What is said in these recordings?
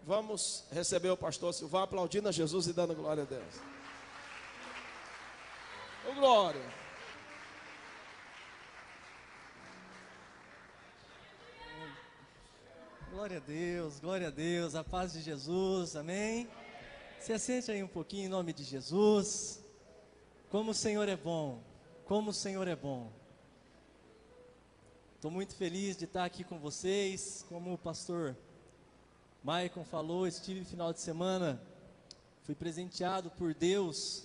Vamos receber o pastor Silvão, aplaudindo a Jesus e dando glória a Deus. Ô, glória! Glória a Deus, a paz de Jesus, amém? Se assente aí um pouquinho em nome de Jesus. Como o Senhor é bom, como o Senhor é bom. Estou muito feliz de estar aqui com vocês. Como o pastor Maicon falou, estive final de semana, fui presenteado por Deus,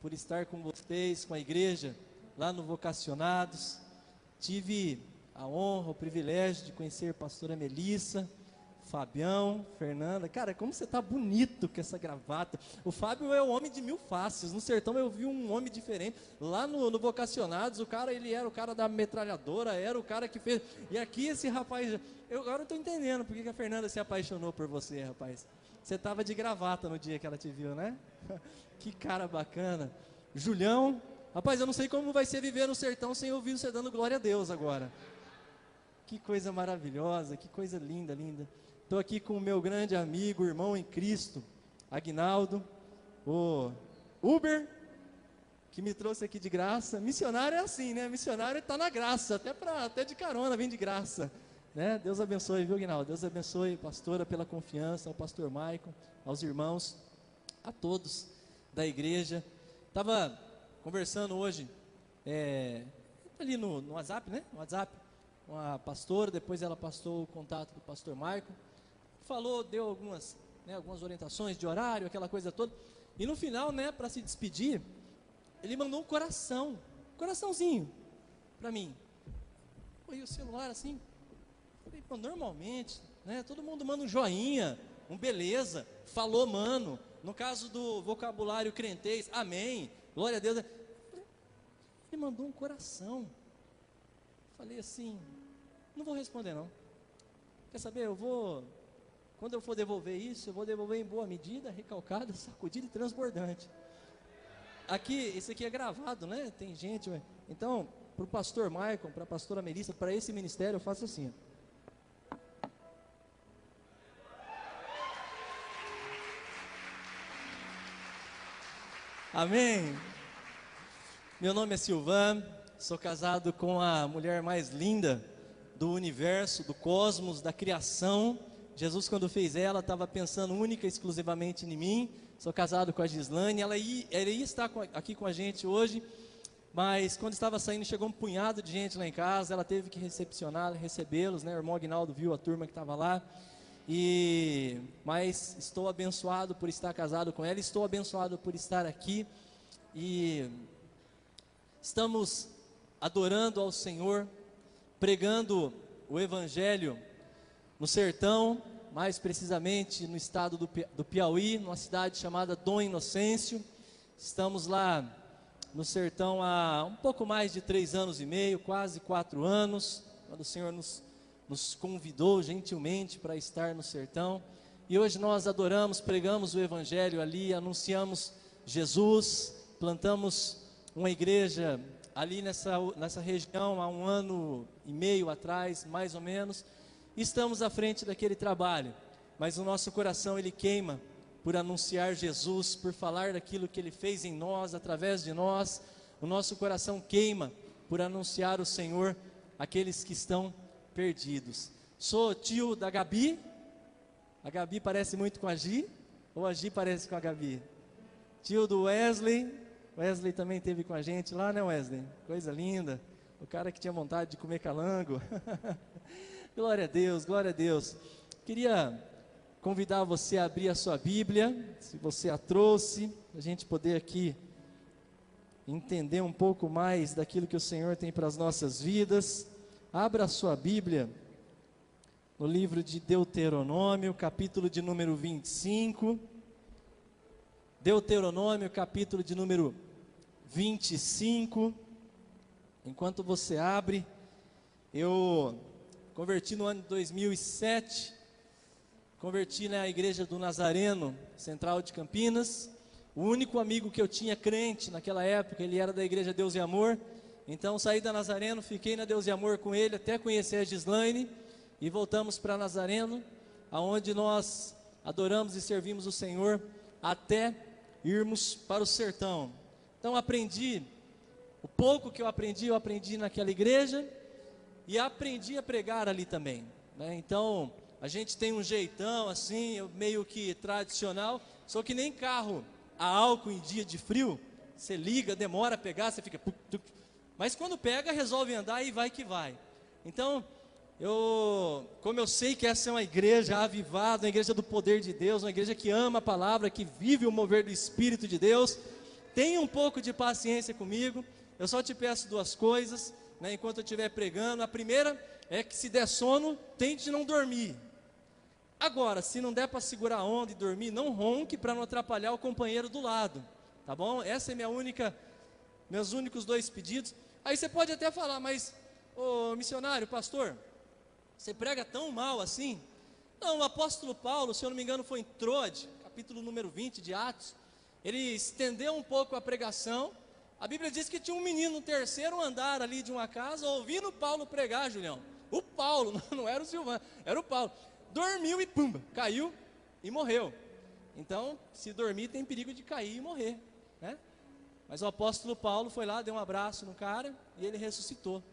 por estar com vocês, com a igreja, lá no Vocacionados. Tive a honra, o privilégio de conhecer a pastora Melissa, Fabião, Fernanda. Cara, como você tá bonito com essa gravata. O Fábio é o homem de mil faces. No sertão eu vi um homem diferente. Lá no Vocacionados, o cara, ele era o cara da metralhadora, era o cara que fez. E aqui esse rapaz, eu agora estou entendendo por que a Fernanda se apaixonou por você, rapaz. Você tava de gravata no dia que ela te viu, né? Que cara bacana. Julião, rapaz, eu não sei como vai ser viver no sertão sem ouvir você dando glória a Deus agora. Que coisa maravilhosa, que coisa linda, linda. Estou aqui com o meu grande amigo, irmão em Cristo, Aguinaldo, o Uber, que me trouxe aqui de graça. Missionário é assim, né? Missionário está na graça, até de carona vem de graça, né? Deus abençoe, viu, Aguinaldo? Deus abençoe, pastora, pela confiança, ao pastor Maicon, aos irmãos, a todos da igreja. Estava conversando hoje, ali no WhatsApp, né? No WhatsApp, com a pastora, depois ela passou o contato do pastor Maicon. Falou, deu algumas orientações de horário, aquela coisa toda. E no final, né, para se despedir, ele mandou um coraçãozinho para mim. E o celular assim, falei, pô, normalmente, né, todo mundo manda um joinha, um beleza, falou mano. No caso do vocabulário crentez, amém, glória a Deus. Ele mandou um coração. Falei assim, não vou responder não. Quer saber, quando eu for devolver isso, eu vou devolver em boa medida, recalcada, sacudida e transbordante. Esse aqui é gravado, né? Tem gente, ué. Então, para o pastor Maicon, para a pastora Melissa, para esse ministério, eu faço assim. Amém? Meu nome é Silvan, sou casado com a mulher mais linda do universo, do cosmos, da criação. Jesus, quando fez ela, estava pensando única e exclusivamente em mim. Sou casado com a Gislaine, ela ia estar aqui com a gente hoje, mas quando estava saindo, chegou um punhado de gente lá em casa, ela teve que recebê-los, né? O irmão Aguinaldo viu a turma que estava lá, mas estou abençoado por estar casado com ela, estou abençoado por estar aqui, e estamos adorando ao Senhor, pregando o Evangelho no sertão, mais precisamente no estado do Piauí, numa cidade chamada Dom Inocêncio. Estamos lá no sertão há um pouco mais de 3 anos e meio, quase 4 anos, quando o Senhor nos convidou gentilmente para estar no sertão. E hoje nós adoramos, pregamos o Evangelho ali, anunciamos Jesus, plantamos uma igreja ali nessa região há 1 ano e meio atrás, mais ou menos. Estamos à frente daquele trabalho, mas o nosso coração ele queima por anunciar Jesus, por falar daquilo que Ele fez em nós, através de nós. O nosso coração queima por anunciar o Senhor àqueles que estão perdidos. Sou tio da Gabi. A Gabi parece muito com a Gi, ou a Gi parece com a Gabi? Tio do Wesley. Wesley também esteve com a gente lá, né, Wesley? Coisa linda. O cara que tinha vontade de comer calango. Glória a Deus, glória a Deus. Queria convidar você a abrir a sua Bíblia, se você a trouxe, a gente poder aqui entender um pouco mais daquilo que o Senhor tem para as nossas vidas. Abra a sua Bíblia no livro de Deuteronômio, capítulo de número 25. Deuteronômio, capítulo de número 25. Enquanto você abre, eu converti no ano de 2007, converti na igreja do Nazareno, Central de Campinas. O único amigo que eu tinha crente naquela época, ele era da igreja Deus e Amor. Então saí da Nazareno, fiquei na Deus e Amor com ele, até conhecer a Gislaine, e voltamos para Nazareno, aonde nós adoramos e servimos o Senhor até irmos para o sertão. Então aprendi, o pouco que eu aprendi naquela igreja e aprendi a pregar ali também, né? Então a gente tem um jeitão assim, meio que tradicional, só que nem carro a álcool em dia de frio, você liga, demora a pegar, você fica... Mas quando pega, resolve andar e vai que vai. Então, como eu sei que essa é uma igreja avivada, uma igreja do poder de Deus, uma igreja que ama a palavra, que vive o mover do Espírito de Deus, tenha um pouco de paciência comigo. Eu só te peço duas coisas, né, enquanto eu estiver pregando. A primeira é que se der sono, tente não dormir. Agora, se não der para segurar a onda e dormir, não ronque para não atrapalhar o companheiro do lado, tá bom? Essa é meus únicos dois pedidos. Aí você pode até falar, mas, ô missionário, pastor, você prega tão mal assim? Não, o apóstolo Paulo, se eu não me engano, foi em Troade, capítulo número 20 de Atos, ele estendeu um pouco a pregação. A Bíblia diz que tinha um menino no terceiro andar ali de uma casa, ouvindo Paulo pregar, Julião. O Paulo, não era o Silvano, era o Paulo. Dormiu e pumba, caiu e morreu. Então, se dormir tem perigo de cair e morrer, né? Mas o apóstolo Paulo foi lá, deu um abraço no cara e ele ressuscitou.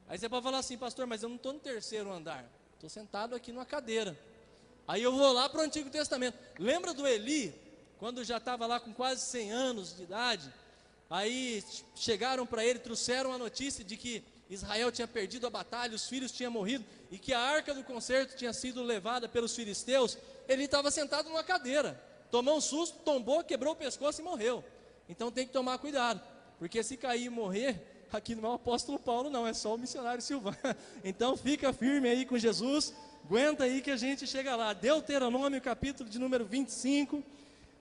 Aí você pode falar assim, pastor, mas eu não estou no terceiro andar, estou sentado aqui numa cadeira. Aí eu vou lá para o Antigo Testamento. Lembra do Eli, quando já estava lá com quase 100 anos de idade? Aí chegaram para ele, trouxeram a notícia de que Israel tinha perdido a batalha, os filhos tinham morrido e que a arca do concerto tinha sido levada pelos filisteus. Ele estava sentado numa cadeira, tomou um susto, tombou, quebrou o pescoço e morreu. Então tem que tomar cuidado, porque se cair e morrer, aqui não é o apóstolo Paulo não, é só o missionário Silvano. Então fica firme aí com Jesus, aguenta aí que a gente chega lá. Deuteronômio capítulo de número 25,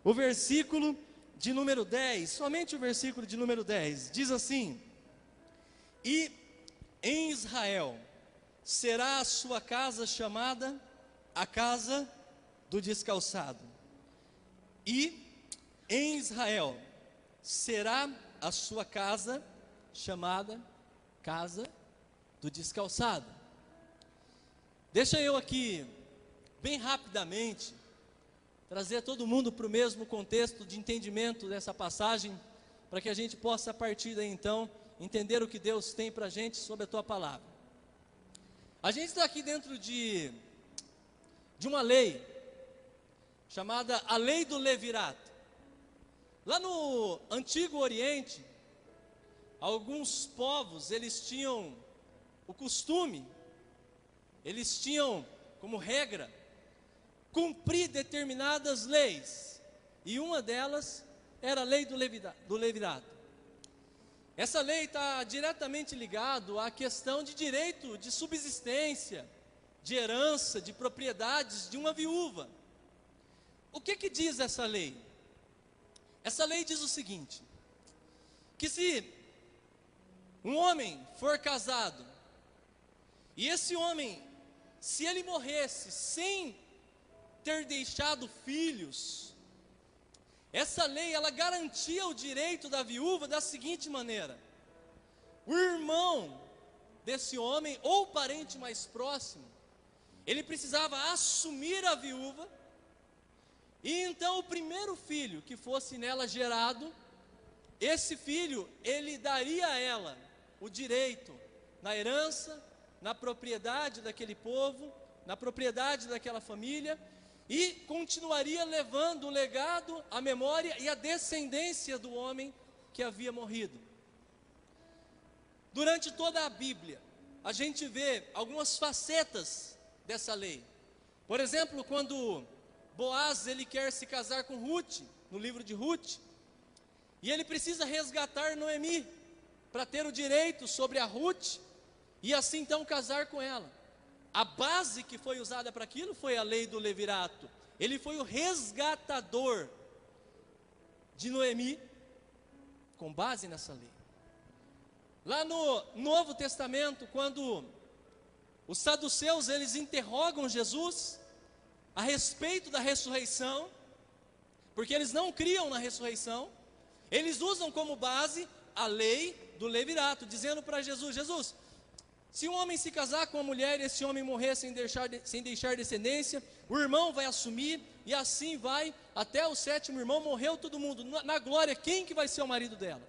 o versículo de número 10, somente o versículo de número 10, diz assim: e em Israel será a sua casa chamada a casa do descalçado. E em Israel será a sua casa chamada casa do descalçado. Deixa eu aqui, bem rapidamente, trazer todo mundo para o mesmo contexto de entendimento dessa passagem, para que a gente possa, a partir daí então, entender o que Deus tem para a gente sobre a tua palavra. A gente está aqui dentro de uma lei, chamada a lei do levirato. Lá no Antigo Oriente, alguns povos, eles tinham o costume, eles tinham como regra, cumprir determinadas leis, e uma delas era a lei do levirato. Essa lei está diretamente ligada à questão de direito de subsistência, de herança, de propriedades de uma viúva. O que diz essa lei? Essa lei diz o seguinte, que se um homem for casado, e esse homem, se ele morresse sem ter deixado filhos, essa lei, ela garantia o direito da viúva da seguinte maneira: o irmão desse homem, ou o parente mais próximo, ele precisava assumir a viúva, e então o primeiro filho que fosse nela gerado, esse filho, ele daria a ela o direito na herança, na propriedade daquele povo, na propriedade daquela família, e continuaria levando o legado, a memória e a descendência do homem que havia morrido. Durante toda a Bíblia, a gente vê algumas facetas dessa lei. Por exemplo, quando Boaz, ele quer se casar com Ruth, no livro de Ruth, e ele precisa resgatar Noemi, para ter o direito sobre a Ruth, e assim então casar com ela. A base que foi usada para aquilo foi a lei do levirato. Ele foi o resgatador de Noemi, com base nessa lei. Lá no Novo Testamento, quando os saduceus, eles interrogam Jesus a respeito da ressurreição, porque eles não criam na ressurreição, eles usam como base a lei do levirato, dizendo para Jesus: Jesus, Se um homem se casar com uma mulher e esse homem morrer sem deixar descendência, o irmão vai assumir e assim vai até o sétimo irmão, morreu todo mundo. Na glória, quem que vai ser o marido dela?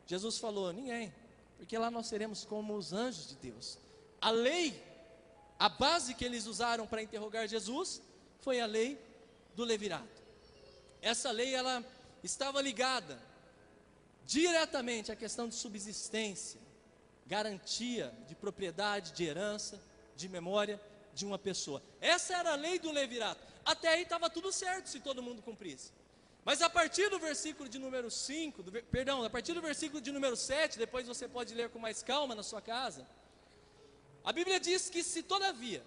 Jesus falou, ninguém, porque lá nós seremos como os anjos de Deus. A lei, a base que eles usaram para interrogar Jesus, foi a lei do levirato. Essa lei, ela estava ligada diretamente à questão de subsistência, garantia de propriedade, de herança, de memória de uma pessoa. Essa era a lei do levirato. Até aí estava tudo certo se todo mundo cumprisse. Mas a partir do versículo de número 5, a partir do versículo de número 7, depois você pode ler com mais calma na sua casa, a Bíblia diz que se todavia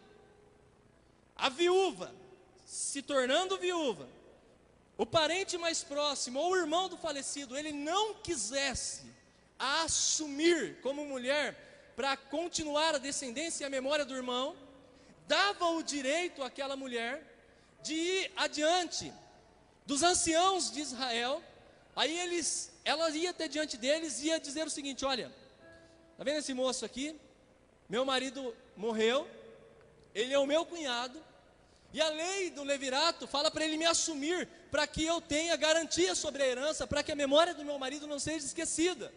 a viúva, se tornando viúva, o parente mais próximo ou o irmão do falecido, ele não quisesse assumir como mulher para continuar a descendência e a memória do irmão, dava o direito àquela mulher de ir adiante dos anciãos de Israel. Aí ela ia até diante deles e ia dizer o seguinte: olha, está vendo esse moço aqui? Meu marido morreu, ele é o meu cunhado, e a lei do levirato fala para ele me assumir, para que eu tenha garantia sobre a herança, para que a memória do meu marido não seja esquecida.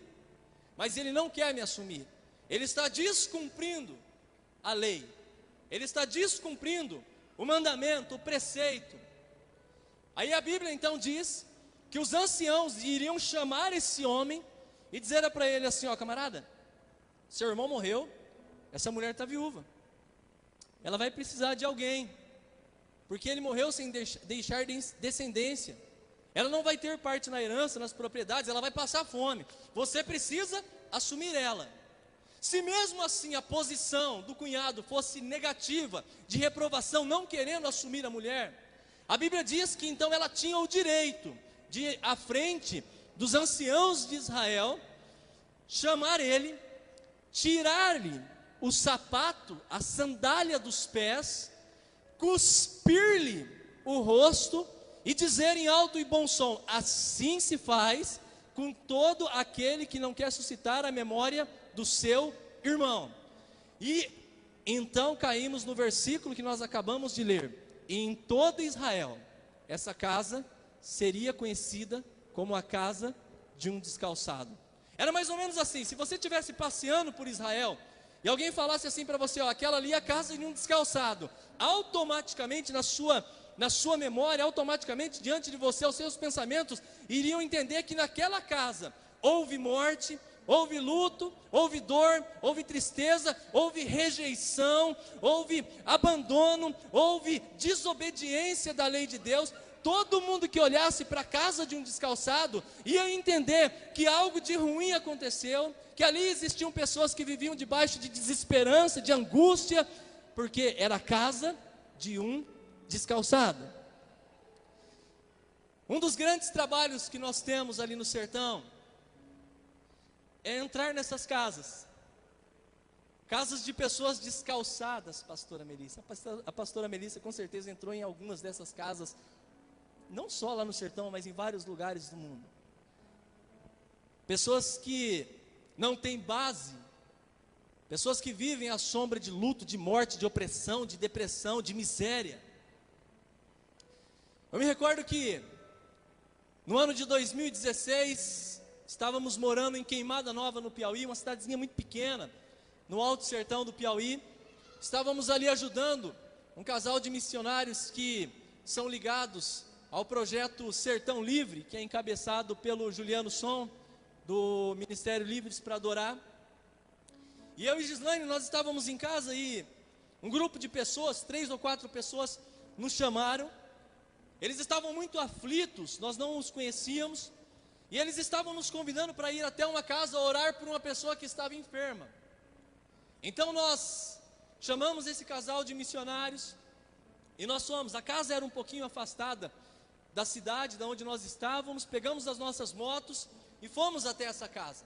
Mas ele não quer me assumir, ele está descumprindo a lei, ele está descumprindo o mandamento, o preceito. Aí a Bíblia então diz que os anciãos iriam chamar esse homem e dizer para ele assim: ó, camarada, seu irmão morreu, essa mulher está viúva, ela vai precisar de alguém, porque ele morreu sem deixar descendência, ela não vai ter parte na herança, nas propriedades, ela vai passar fome, você precisa assumir ela. Se mesmo assim a posição do cunhado fosse negativa, de reprovação, não querendo assumir a mulher, a Bíblia diz que então ela tinha o direito de, à frente dos anciãos de Israel, chamar ele, tirar-lhe o sapato, a sandália dos pés, cuspir-lhe o rosto e dizer em alto e bom som: assim se faz com todo aquele que não quer suscitar a memória do seu irmão. E então caímos no versículo que nós acabamos de ler: e em todo Israel essa casa seria conhecida como a casa de um descalçado. Era mais ou menos assim: se você estivesse passeando por Israel e alguém falasse assim para você: ó, aquela ali é a casa de um descalçado, automaticamente na sua memória, automaticamente diante de você, os seus pensamentos iriam entender que naquela casa houve morte, houve luto, houve dor, houve tristeza, houve rejeição, houve abandono, houve desobediência da lei de Deus. Todo mundo que olhasse para a casa de um descalçado ia entender que algo de ruim aconteceu, que ali existiam pessoas que viviam debaixo de desesperança, de angústia, porque era a casa de um descalçado. Um dos grandes trabalhos que nós temos ali no sertão é entrar nessas casas de pessoas descalçadas, pastora Melissa. A pastora Melissa com certeza entrou em algumas dessas casas, não só lá no sertão, mas em vários lugares do mundo. Pessoas que não têm base, pessoas que vivem à sombra de luto, de morte, de opressão, de depressão, de miséria. Eu me recordo que no ano de 2016, estávamos morando em Queimada Nova, no Piauí, uma cidadezinha muito pequena, no alto sertão do Piauí. Estávamos ali ajudando um casal de missionários que são ligados ao projeto Sertão Livre, que é encabeçado pelo Juliano Som, do Ministério Livres para Adorar. E eu e Gislaine, nós estávamos em casa e um grupo de pessoas, 3 ou 4 pessoas, nos chamaram. Eles estavam muito aflitos, nós não os conhecíamos, e eles estavam nos convidando para ir até uma casa orar por uma pessoa que estava enferma. Então nós chamamos esse casal de missionários e nós fomos. A casa era um pouquinho afastada da cidade, da onde nós estávamos. Pegamos as nossas motos e fomos até essa casa.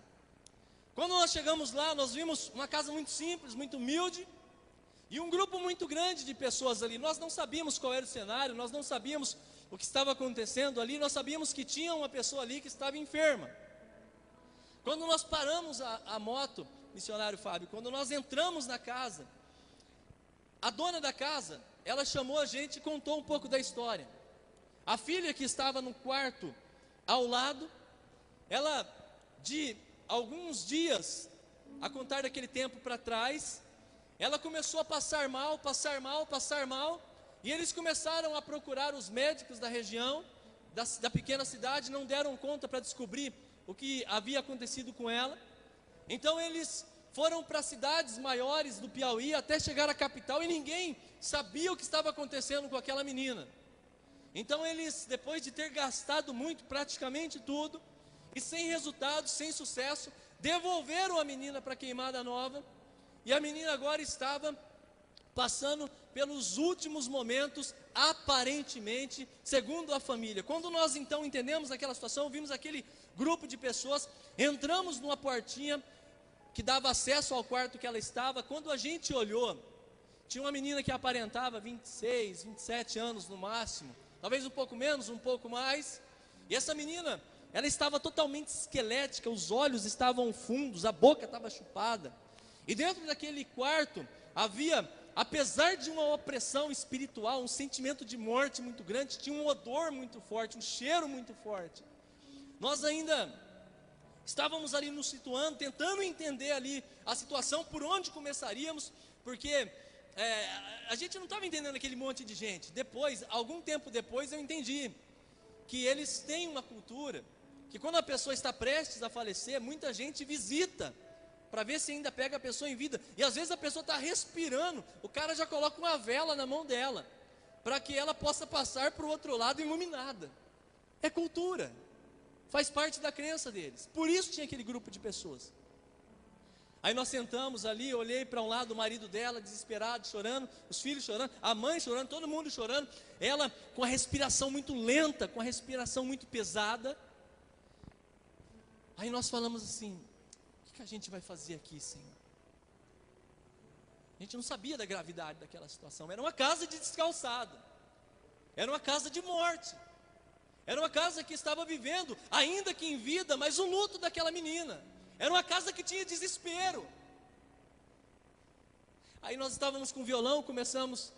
Quando nós chegamos lá, nós vimos uma casa muito simples, muito humilde, e um grupo muito grande de pessoas ali. Nós não sabíamos qual era o cenário, nós não sabíamos o que estava acontecendo ali, nós sabíamos que tinha uma pessoa ali que estava enferma. Quando nós paramos a moto, missionário Fábio, quando nós entramos na casa, a dona da casa, ela chamou a gente e contou um pouco da história. A filha que estava no quarto ao lado, ela, de alguns dias, a contar daquele tempo para trás, ela começou a passar mal, e eles começaram a procurar os médicos da região, da pequena cidade, não deram conta para descobrir o que havia acontecido com ela. Então eles foram para cidades maiores do Piauí, até chegar à capital, e ninguém sabia o que estava acontecendo com aquela menina. Então eles, depois de ter gastado muito, praticamente tudo, e sem resultado, sem sucesso, devolveram a menina para Queimada Nova, e a menina agora estava passando pelos últimos momentos, aparentemente, segundo a família. Quando nós então entendemos aquela situação, vimos aquele grupo de pessoas, entramos numa portinha que dava acesso ao quarto que ela estava. Quando a gente olhou, tinha uma menina que aparentava 26, 27 anos no máximo, talvez um pouco menos, um pouco mais, e essa menina, ela estava totalmente esquelética, os olhos estavam fundos, a boca estava chupada, e dentro daquele quarto havia, apesar de uma opressão espiritual, um sentimento de morte muito grande, tinha um odor muito forte, um cheiro muito forte. Nós ainda estávamos ali nos situando, tentando entender ali a situação, por onde começaríamos, porque a gente não estava entendendo aquele monte de gente. Depois, algum tempo depois, eu entendi que eles têm uma cultura, que quando a pessoa está prestes a falecer, muita gente visita, para ver se ainda pega a pessoa em vida, e às vezes a pessoa está respirando, o cara já coloca uma vela na mão dela, para que ela possa passar para o outro lado iluminada. É cultura, faz parte da crença deles. Por isso tinha aquele grupo de pessoas. Aí nós sentamos ali, olhei para um lado, o marido dela desesperado, chorando, os filhos chorando, a mãe chorando, todo mundo chorando, ela com a respiração muito lenta, com a respiração muito pesada. Aí nós falamos assim: o que a gente vai fazer aqui, Senhor? A gente não sabia da gravidade daquela situação. Era uma casa de descalçado, era uma casa de morte, era uma casa que estava vivendo, ainda que em vida, mas o luto daquela menina. Era uma casa que tinha desespero. Aí nós estávamos com violão, começamos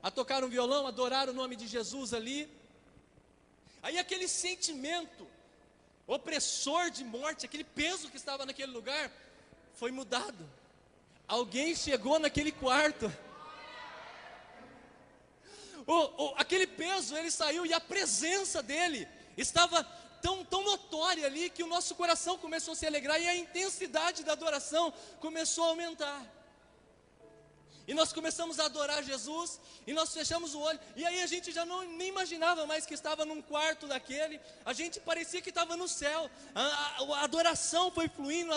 a tocar um violão, adorar o nome de Jesus ali. Aí aquele sentimento opressor de morte, aquele peso que estava naquele lugar, foi mudado. Alguém chegou naquele quarto. Aquele peso, ele saiu, e a presença dele estava tão notória ali, que o nosso coração começou a se alegrar, e a intensidade da adoração começou a aumentar. E nós começamos a adorar Jesus, e nós fechamos o olho, e aí a gente já nem imaginava mais que estava num quarto daquele, a gente parecia que estava no céu. A adoração foi fluindo,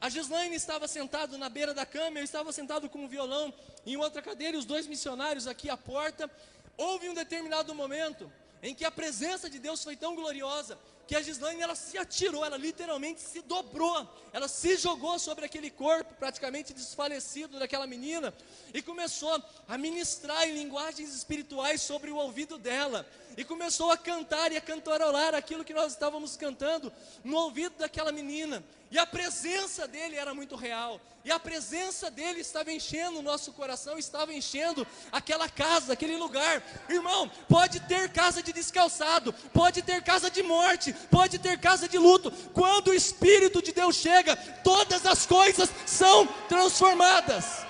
A Gislaine estava sentado na beira da cama, eu estava sentado com um violão em outra cadeira, e os dois missionários aqui à porta. Houve um determinado momento em que a presença de Deus foi tão gloriosa, que a Gislaine, ela se atirou, ela literalmente se dobrou, ela se jogou sobre aquele corpo praticamente desfalecido daquela menina, e começou a ministrar em linguagens espirituais sobre o ouvido dela, e começou a cantar e a cantarolar aquilo que nós estávamos cantando no ouvido daquela menina. E a presença dele era muito real, e a presença dele estava enchendo o nosso coração, estava enchendo aquela casa, aquele lugar. Irmão, pode ter casa de descalçado, pode ter casa de morte, pode ter casa de luto, quando o Espírito de Deus chega, todas as coisas são transformadas.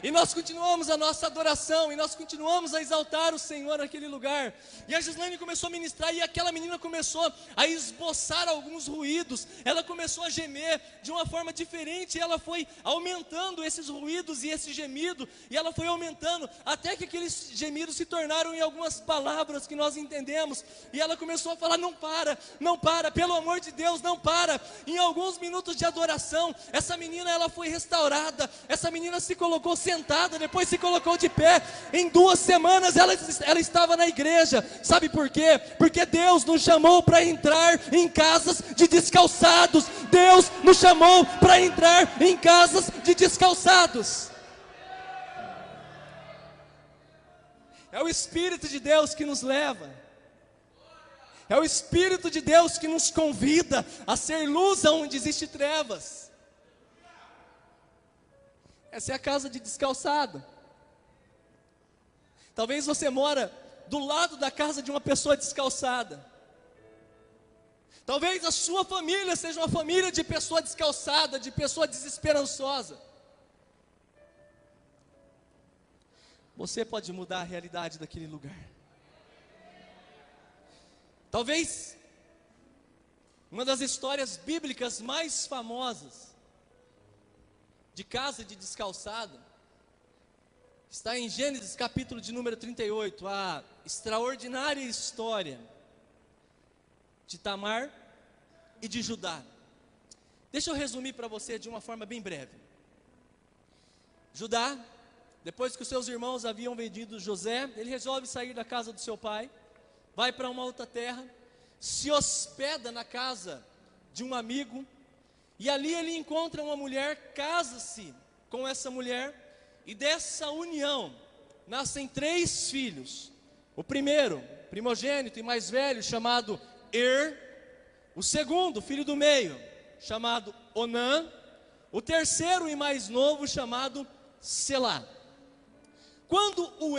E nós continuamos a nossa adoração, e nós continuamos a exaltar o Senhor naquele lugar. E a Gislaine começou a ministrar, e aquela menina começou a esboçar alguns ruídos, ela começou a gemer de uma forma diferente, e ela foi aumentando esses ruídos e esse gemido, e ela foi aumentando, até que aqueles gemidos se tornaram em algumas palavras que nós entendemos, e ela começou a falar: não para, pelo amor de Deus, não para. Em alguns minutos de adoração, essa menina, ela foi restaurada, essa menina se colocou sentada, depois se colocou de pé. Em 2 semanas ela estava na igreja. Sabe por quê? Porque Deus nos chamou para entrar em casas de descalçados. Deus nos chamou para entrar em casas de descalçados. É o Espírito de Deus que nos leva. É o Espírito de Deus que nos convida a ser luz onde existe trevas. Essa é a casa de descalçado. Talvez você mora do lado da casa de uma pessoa descalçada. Talvez a sua família seja uma família de pessoa descalçada, de pessoa desesperançosa. Você pode mudar a realidade daquele lugar. Talvez uma das histórias bíblicas mais famosas de casa de descalçado está em Gênesis capítulo de número 38, a extraordinária história de Tamar e de Judá. Deixa eu resumir para você de uma forma bem breve. Judá, depois que os seus irmãos haviam vendido José, ele resolve sair da casa do seu pai, vai para uma outra terra, se hospeda na casa de um amigo, e ali ele encontra uma mulher, casa-se com essa mulher, e dessa união nascem 3 filhos. O primeiro, primogênito e mais velho, chamado o segundo, filho do meio, chamado Onã, o terceiro e mais novo, chamado Selá. Quando o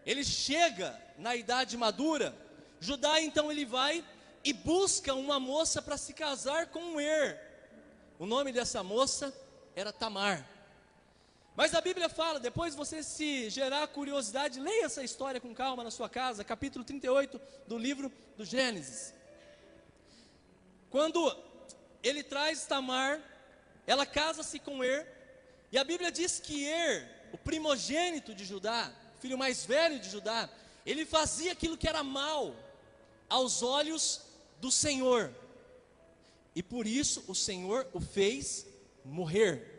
ele chega na idade madura, Judá então ele vai e busca uma moça para se casar com o O nome dessa moça era Tamar. Mas a Bíblia fala, depois você se gerar curiosidade, leia essa história com calma na sua casa, capítulo 38 do livro do Gênesis. Quando ele traz Tamar, ela casa-se com e a Bíblia diz que o primogênito de Judá, o filho mais velho de Judá, ele fazia aquilo que era mal aos olhos do Senhor, e por isso o Senhor o fez morrer,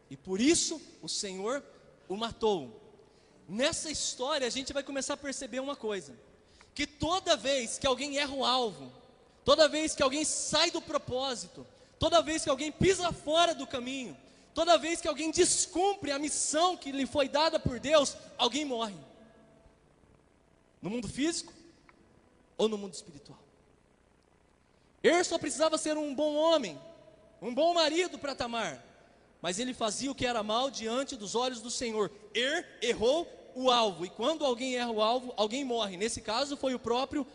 e por isso o Senhor o matou. Nessa história a gente vai começar a perceber uma coisa, que toda vez que alguém erra o alvo, toda vez que alguém sai do propósito, toda vez que alguém pisa fora do caminho, toda vez que alguém descumpre a missão que lhe foi dada por Deus, alguém morre. No mundo físico ou no mundo espiritual. Só precisava ser um bom homem, um bom marido para Tamar, mas ele fazia o que era mal diante dos olhos do Senhor. Errou o alvo, e quando alguém erra o alvo, alguém morre. Nesse caso foi o próprio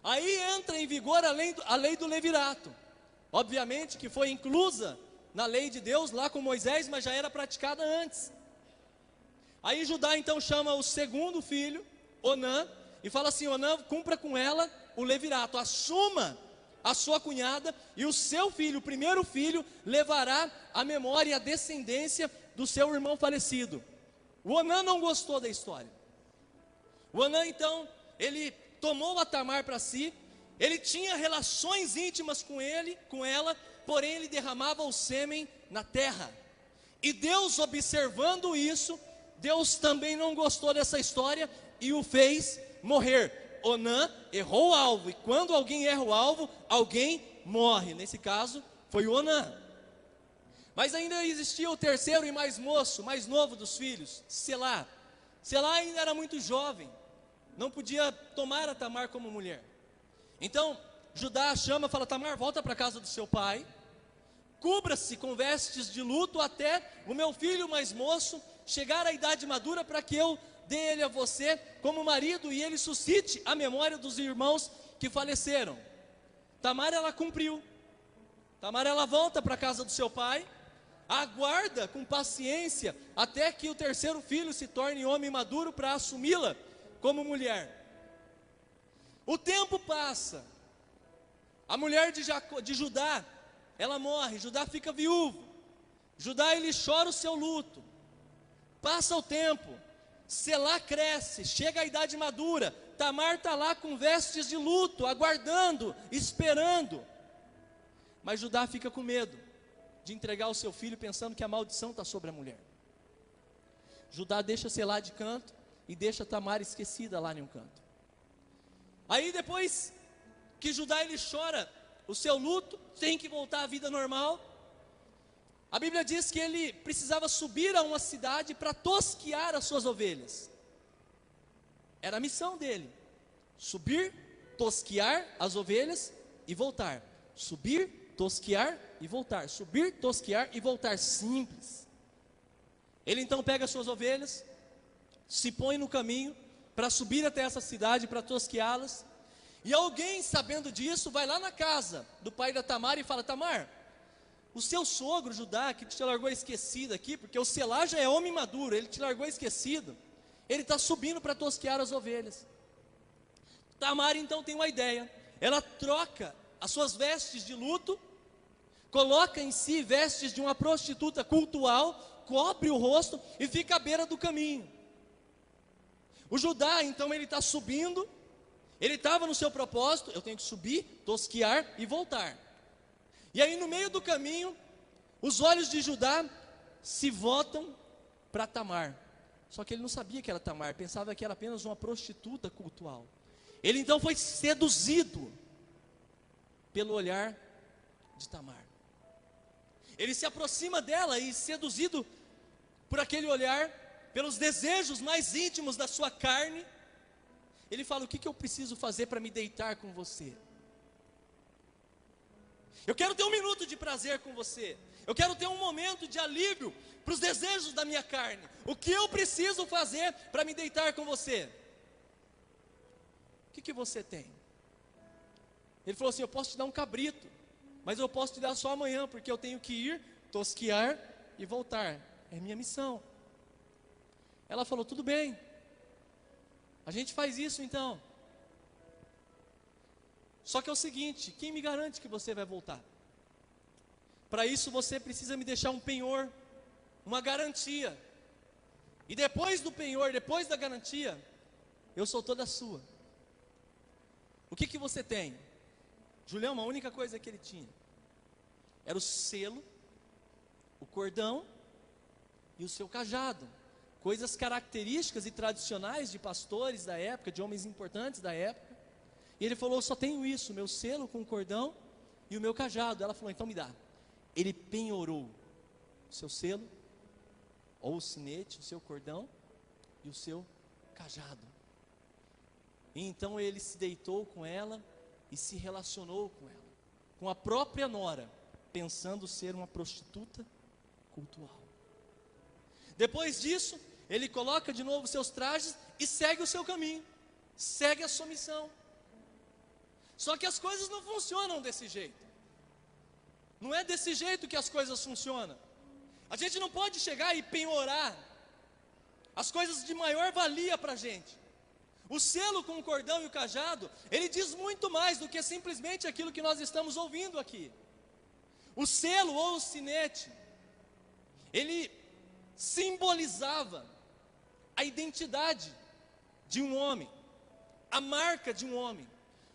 Aí entra em vigor a lei do levirato, obviamente que foi inclusa na lei de Deus lá com Moisés, mas já era praticada antes. Aí Judá então chama o segundo filho, Onã, e fala assim: Onã, cumpra com ela o levirato, assuma a sua cunhada, e o seu filho, o primeiro filho, levará a memória e a descendência do seu irmão falecido. O Onã não gostou da história. O Onã então, ele tomou a Tamar para si, ele tinha relações íntimas com ela, porém ele derramava o sêmen na terra. E Deus, observando isso, Deus também não gostou dessa história e o fez morrer. Onã errou o alvo, e quando alguém erra o alvo, alguém morre. Nesse caso, foi o Onã. Mas ainda existia o terceiro e mais novo dos filhos, Selá. Selá ainda era muito jovem, não podia tomar a Tamar como mulher. Então, Judá chama, fala: Tamar, volta para a casa do seu pai, cubra-se com vestes de luto até o meu filho mais moço chegar à idade madura, para que eu dê ele a você como marido e ele suscite a memória dos irmãos que faleceram. Tamar, ela cumpriu. Tamar, ela volta para a casa do seu pai, aguarda com paciência até que o terceiro filho se torne homem maduro para assumi-la como mulher. O tempo passa, a mulher de Judá, ela morre, Judá fica viúvo, Judá ele chora o seu luto, passa o tempo, Selá cresce, chega à idade madura, Tamar está lá com vestes de luto, aguardando, esperando, mas Judá fica com medo de entregar o seu filho, pensando que a maldição está sobre a mulher. Judá deixa Selá de canto e deixa Tamar esquecida lá em um canto. Aí depois que Judá ele chora o seu luto, tem que voltar à vida normal. A Bíblia diz que ele precisava subir a uma cidade para tosquear as suas ovelhas. Era a missão dele, subir, tosquiar as ovelhas e voltar. Subir, tosquiar e voltar. Subir, tosquiar e voltar. Simples. Ele então pega as suas ovelhas, se põe no caminho para subir até essa cidade, para tosquiá-las. E alguém, sabendo disso, vai lá na casa do pai da Tamar e fala: Tamar, o seu sogro Judá, que te largou esquecido aqui, porque o Selá já é homem maduro, ele te largou esquecido, ele está subindo para tosquiar as ovelhas. Tamar então tem uma ideia, ela troca as suas vestes de luto, coloca em si vestes de uma prostituta cultual, cobre o rosto e fica à beira do caminho. O Judá então ele está subindo, ele estava no seu propósito: eu tenho que subir, tosquiar e voltar. E aí no meio do caminho, os olhos de Judá se voltam para Tamar. Só que ele não sabia que era Tamar, pensava que era apenas uma prostituta cultual. Ele então foi seduzido pelo olhar de Tamar. Ele se aproxima dela e, seduzido por aquele olhar, pelos desejos mais íntimos da sua carne, ele fala: o que eu preciso fazer para me deitar com você? Eu quero ter um minuto de prazer com você. Eu quero ter um momento de alívio para os desejos da minha carne. O que eu preciso fazer para me deitar com você? O que você tem? Ele falou assim: eu posso te dar um cabrito, mas eu posso te dar só amanhã, porque eu tenho que ir, tosquiar e voltar. É minha missão. Ela falou: tudo bem, a gente faz isso então. Só que é o seguinte: quem me garante que você vai voltar? Para isso você precisa me deixar um penhor, uma garantia. E depois do penhor, depois da garantia, eu sou toda sua. O que você tem? Julião, a única coisa que ele tinha era o selo, o cordão e o seu cajado. Coisas características e tradicionais de pastores da época, de homens importantes da época. E ele falou: eu só tenho isso, meu selo com o cordão e o meu cajado. Ela falou: então me dá. Ele penhorou o seu selo, ou o sinete, o seu cordão e o seu cajado. E então ele se deitou com ela e se relacionou com ela, com a própria nora, pensando ser uma prostituta cultual. Depois disso, ele coloca de novo seus trajes e segue o seu caminho, segue a sua missão. Só que as coisas não funcionam desse jeito. Não é desse jeito que as coisas funcionam. A gente não pode chegar e penhorar as coisas de maior valia para a gente. O selo com o cordão e o cajado, ele diz muito mais do que simplesmente aquilo que nós estamos ouvindo aqui. O selo ou o sinete, ele simbolizava a identidade de um homem, a marca de um homem.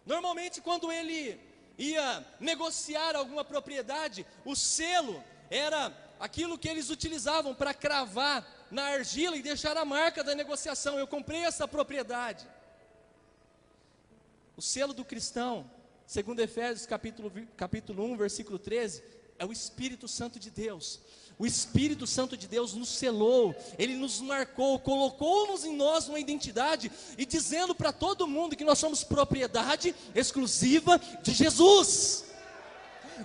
Normalmente quando ele ia negociar alguma propriedade, o selo era aquilo que eles utilizavam para cravar na argila e deixar a marca da negociação: eu comprei essa propriedade. O selo do cristão, segundo Efésios capítulo 1, versículo 13, é o Espírito Santo de Deus. O Espírito Santo de Deus nos selou, Ele nos marcou, colocou-nos em nós uma identidade, e dizendo para todo mundo que nós somos propriedade exclusiva de Jesus.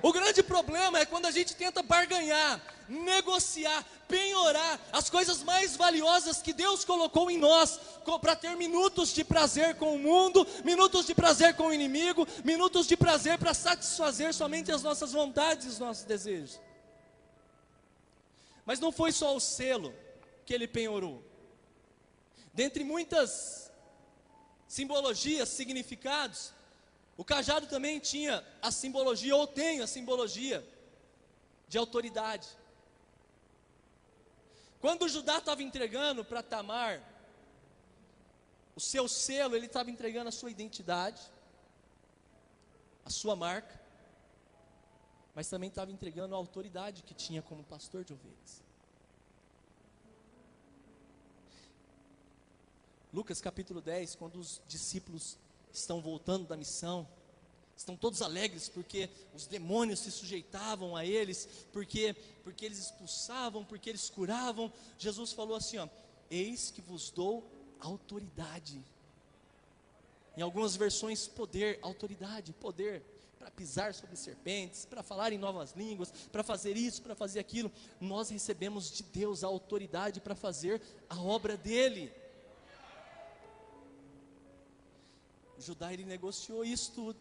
O grande problema é quando a gente tenta barganhar, negociar, penhorar as coisas mais valiosas que Deus colocou em nós, para ter minutos de prazer com o mundo, minutos de prazer com o inimigo, minutos de prazer para satisfazer somente as nossas vontades e os nossos desejos. Mas não foi só o selo que ele penhorou. Dentre muitas simbologias, significados, o cajado também tinha a simbologia, ou tem a simbologia, de autoridade. Quando Judá estava entregando para Tamar o seu selo, ele estava entregando a sua identidade, a sua marca, mas também estava entregando a autoridade que tinha como pastor de ovelhas. Lucas capítulo 10, quando os discípulos estão voltando da missão, estão todos alegres porque os demônios se sujeitavam a eles, porque eles expulsavam, porque eles curavam. Jesus falou assim: eis que vos dou autoridade. Em algumas versões, poder, autoridade, poder para pisar sobre serpentes, para falar em novas línguas, para fazer isso, para fazer aquilo. Nós recebemos de Deus a autoridade para fazer a obra dele. Judá, ele negociou isso tudo.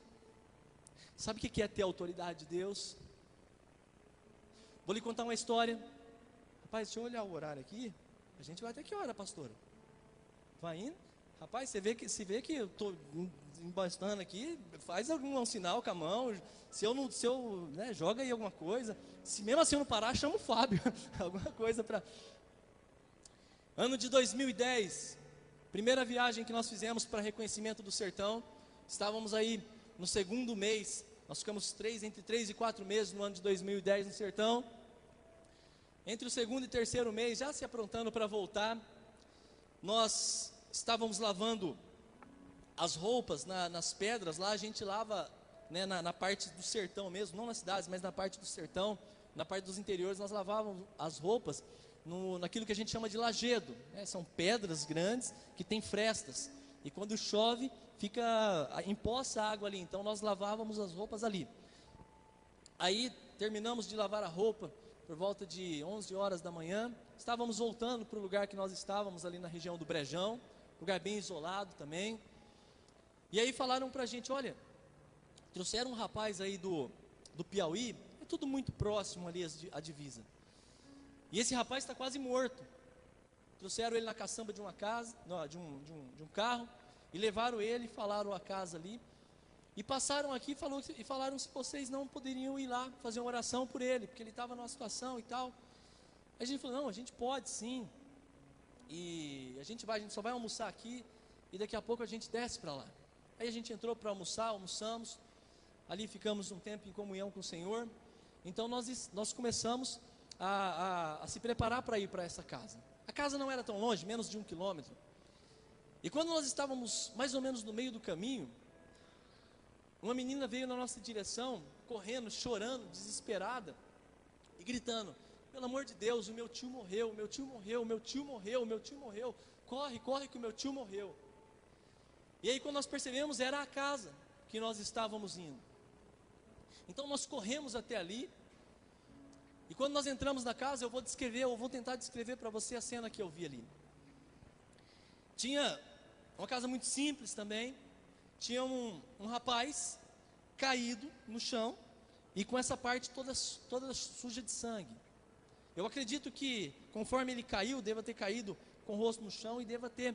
Sabe o que é ter a autoridade de Deus? Vou lhe contar uma história. Rapaz, deixa eu olhar o horário aqui. A gente vai até que hora, pastora? Vai indo? Rapaz, você vê que eu estou embastando aqui, faz algum sinal com a mão. Se eu né, joga aí alguma coisa. Se mesmo assim eu não parar, chama o Fábio. Alguma coisa para... Ano de 2010, primeira viagem que nós fizemos para reconhecimento do sertão. Estávamos aí no segundo mês. Nós ficamos entre 3 e 4 meses no ano de 2010 no sertão. Entre o segundo e terceiro mês, já se aprontando para voltar, nós estávamos lavando as roupas nas pedras. Lá a gente lava, né, na parte do sertão mesmo, não nas cidades, mas na parte do sertão, na parte dos interiores. Nós lavávamos as roupas naquilo que a gente chama de lajedo, né? São pedras grandes que tem frestas, e quando chove empoça a água ali. Então nós lavávamos as roupas ali. Aí terminamos de lavar a roupa por volta de 11 horas da manhã. Estávamos voltando para o lugar que nós estávamos, ali na região do Brejão, lugar bem isolado também. E aí falaram para a gente: olha, trouxeram um rapaz aí do Piauí, é tudo muito próximo ali a divisa, e esse rapaz está quase morto. Trouxeram ele na caçamba de uma casa, de um carro, e levaram ele, falaram a casa ali, e passaram aqui e falaram se vocês não poderiam ir lá fazer uma oração por ele, porque ele estava numa situação e tal. Aí a gente falou: não, a gente pode sim, e a gente só vai almoçar aqui, e daqui a pouco a gente desce para lá. Aí a gente entrou para almoçar, almoçamos, ali ficamos um tempo em comunhão com o Senhor. Então nós começamos a se preparar para ir para essa casa. A casa não era tão longe, menos de 1 quilômetro. E quando nós estávamos mais ou menos no meio do caminho, uma menina veio na nossa direção, correndo, chorando, desesperada, e gritando: pelo amor de Deus, o meu tio morreu, o meu tio morreu, o meu tio morreu, o meu tio morreu, corre, corre que o meu tio morreu. E aí quando nós percebemos, era a casa que nós estávamos indo. Então nós corremos até ali, e quando nós entramos na casa, eu vou tentar descrever para você a cena que eu vi ali. Tinha uma casa muito simples também. Tinha um rapaz caído no chão, e com essa parte toda suja de sangue. Eu acredito que conforme ele caiu, deva ter caído com o rosto no chão e deva ter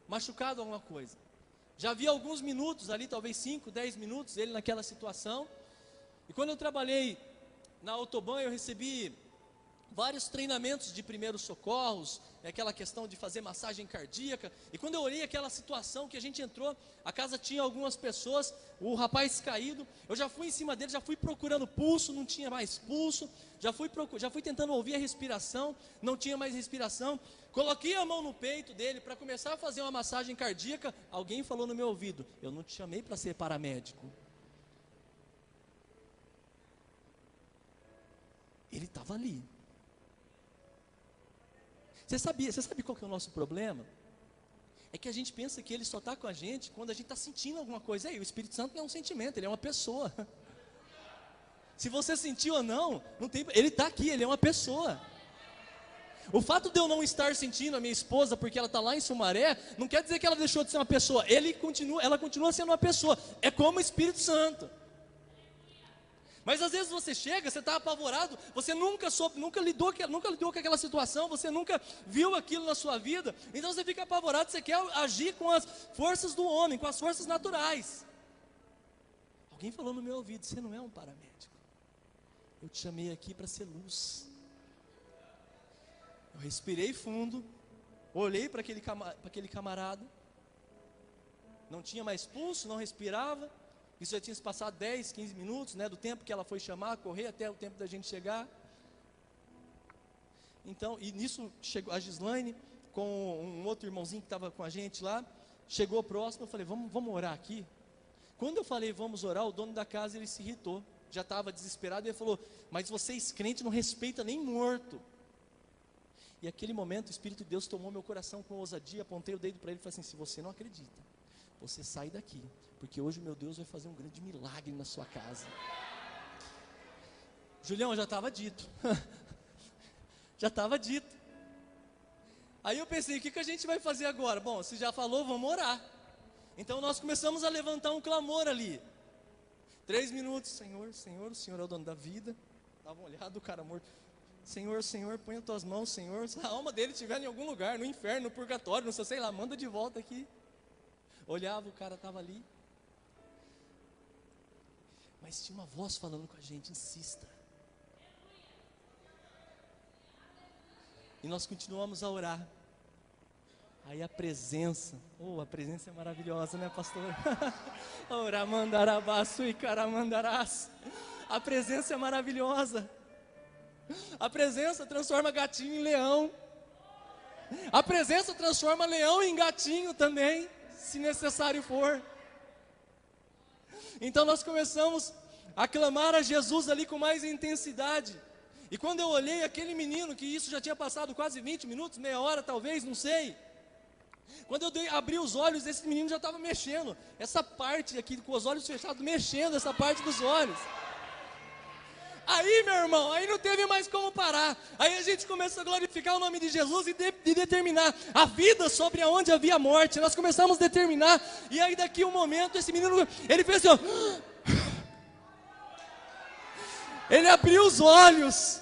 machucado alguma coisa. Já havia alguns minutos ali, talvez 5, 10 minutos, ele naquela situação. E quando eu trabalhei na Autoban, eu recebi vários treinamentos de primeiros socorros, aquela questão de fazer massagem cardíaca. E quando eu olhei aquela situação que a gente entrou, a casa tinha algumas pessoas, o rapaz caído, eu já fui em cima dele, já fui procurando pulso, não tinha mais pulso, já fui tentando ouvir a respiração, não tinha mais respiração. Coloquei a mão no peito dele para começar a fazer uma massagem cardíaca. Alguém falou no meu ouvido: eu não te chamei para ser paramédico. Ele estava ali. Você sabe qual que é o nosso problema? É que a gente pensa que ele só está com a gente quando a gente está sentindo alguma coisa. O Espírito Santo não é um sentimento, ele é uma pessoa. Se você sentiu ou não, ele está aqui, ele é uma pessoa. O fato de eu não estar sentindo a minha esposa porque ela está lá em Sumaré, não quer dizer que ela deixou de ser uma pessoa. Ela continua sendo uma pessoa. É como o Espírito Santo. Mas às vezes você chega, você está apavorado, você nunca lidou com aquela situação, você nunca viu aquilo na sua vida, então você fica apavorado, você quer agir com as forças do homem, com as forças naturais. Alguém falou no meu ouvido: você não é um paramédico, eu te chamei aqui para ser luz. Eu respirei fundo, olhei para aquele camarada, não tinha mais pulso, não respirava. Isso já tinha se passado 10, 15 minutos, né, do tempo que ela foi chamar, correr até o tempo da gente chegar. Então, e nisso chegou a Gislaine com um outro irmãozinho que estava com a gente lá. Chegou próximo, eu falei: vamos orar aqui. Quando eu falei vamos orar, o dono da casa, ele se irritou, já estava desesperado, e ele falou: mas vocês crentes não respeitam nem morto. E naquele momento o Espírito de Deus tomou meu coração com ousadia, apontei o dedo para ele e falei assim: se você não acredita, você sai daqui, porque hoje meu Deus vai fazer um grande milagre na sua casa. Julião, já estava dito. Já estava dito. Aí eu pensei, o que a gente vai fazer agora? Bom, se já falou, vamos orar. Então nós começamos a levantar um clamor ali. 3 minutos, Senhor, Senhor, o Senhor é o dono da vida. Dava uma olhada, o cara morto. Senhor, Senhor, põe as tuas mãos, Senhor. Se a alma dele estiver em algum lugar, no inferno, no purgatório, não sei lá, manda de volta aqui. Olhava, o cara estava ali. Mas tinha uma voz falando com a gente, insista. E nós continuamos a orar. Aí a presença é maravilhosa, né, pastor? Oramandarabaçu e caramandarás. A presença é maravilhosa. A presença transforma gatinho em leão. A presença transforma leão em gatinho também, se necessário for. Então nós começamos a clamar a Jesus ali com mais intensidade. E quando eu olhei aquele menino, que isso já tinha passado quase 20 minutos, meia hora talvez, não sei. Quando eu abri os olhos, esse menino já estava mexendo. Essa parte aqui, com os olhos fechados, mexendo essa parte dos olhos. Aí, meu irmão, aí não teve mais como parar. Aí a gente começou a glorificar o nome de Jesus e determinar a vida sobre onde havia morte. Nós começamos a determinar. E aí daqui um momento, esse menino, ele fez assim, ó. Ele abriu os olhos.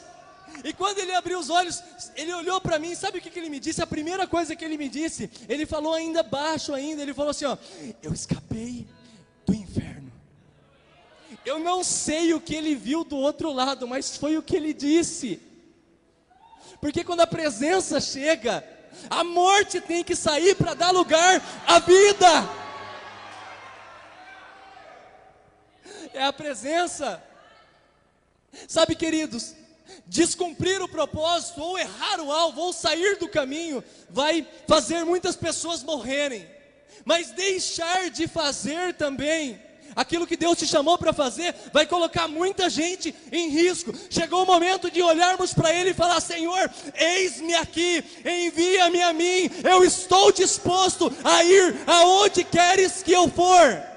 E quando ele abriu os olhos, ele olhou para mim, sabe o que ele me disse? A primeira coisa que ele me disse, ele falou ainda baixo ainda, ele falou assim, ó, eu escapei do inferno. Eu não sei o que ele viu do outro lado, mas foi o que ele disse. Porque quando a presença chega, a morte tem que sair para dar lugar à vida. É a presença. Sabe, queridos, descumprir o propósito, ou errar o alvo, ou sair do caminho, vai fazer muitas pessoas morrerem. Mas deixar de fazer também aquilo que Deus te chamou para fazer, vai colocar muita gente em risco. Chegou o momento de olharmos para Ele e falar, Senhor, eis-me aqui, envia-me a mim, eu estou disposto a ir aonde queres que eu for.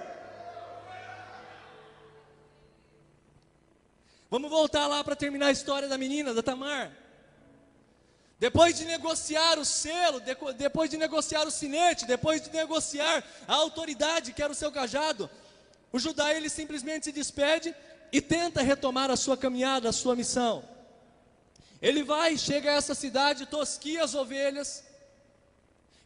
Vamos voltar lá para terminar a história da menina, da Tamar. Depois de negociar o selo, depois de negociar o sinete, depois de negociar a autoridade, que era o seu cajado, o Judá, ele simplesmente se despede e tenta retomar a sua caminhada, a sua missão. Ele vai, chega a essa cidade, tosquia as ovelhas,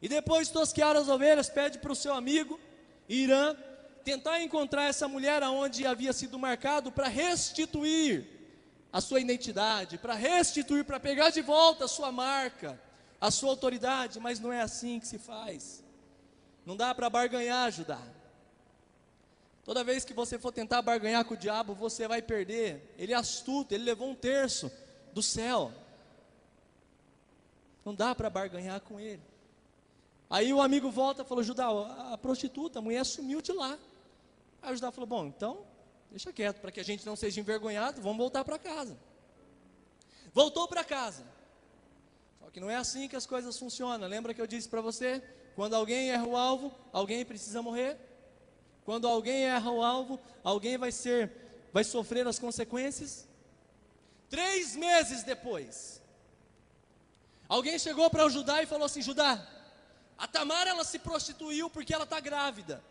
e depois de tosquear as ovelhas, pede para o seu amigo, Irã, tentar encontrar essa mulher aonde havia sido marcado para restituir a sua identidade, para restituir, para pegar de volta a sua marca, a sua autoridade, mas não é assim que se faz. Não dá para barganhar, Judá. Toda vez que você for tentar barganhar com o diabo, você vai perder. Ele é astuto, ele levou 1/3 do céu. Não dá para barganhar com ele. Aí o amigo volta e falou, Judá, a prostituta, a mulher sumiu de lá. Aí o Judá falou, bom, então, deixa quieto, para que a gente não seja envergonhado, vamos voltar para casa. Voltou para casa. Só que não é assim que as coisas funcionam. Lembra que eu disse para você? Quando alguém erra o alvo, alguém precisa morrer. Quando alguém erra o alvo, alguém vai sofrer as consequências. 3 meses depois, alguém chegou para o Judá e falou assim, Judá, a Tamar, ela se prostituiu porque ela está grávida.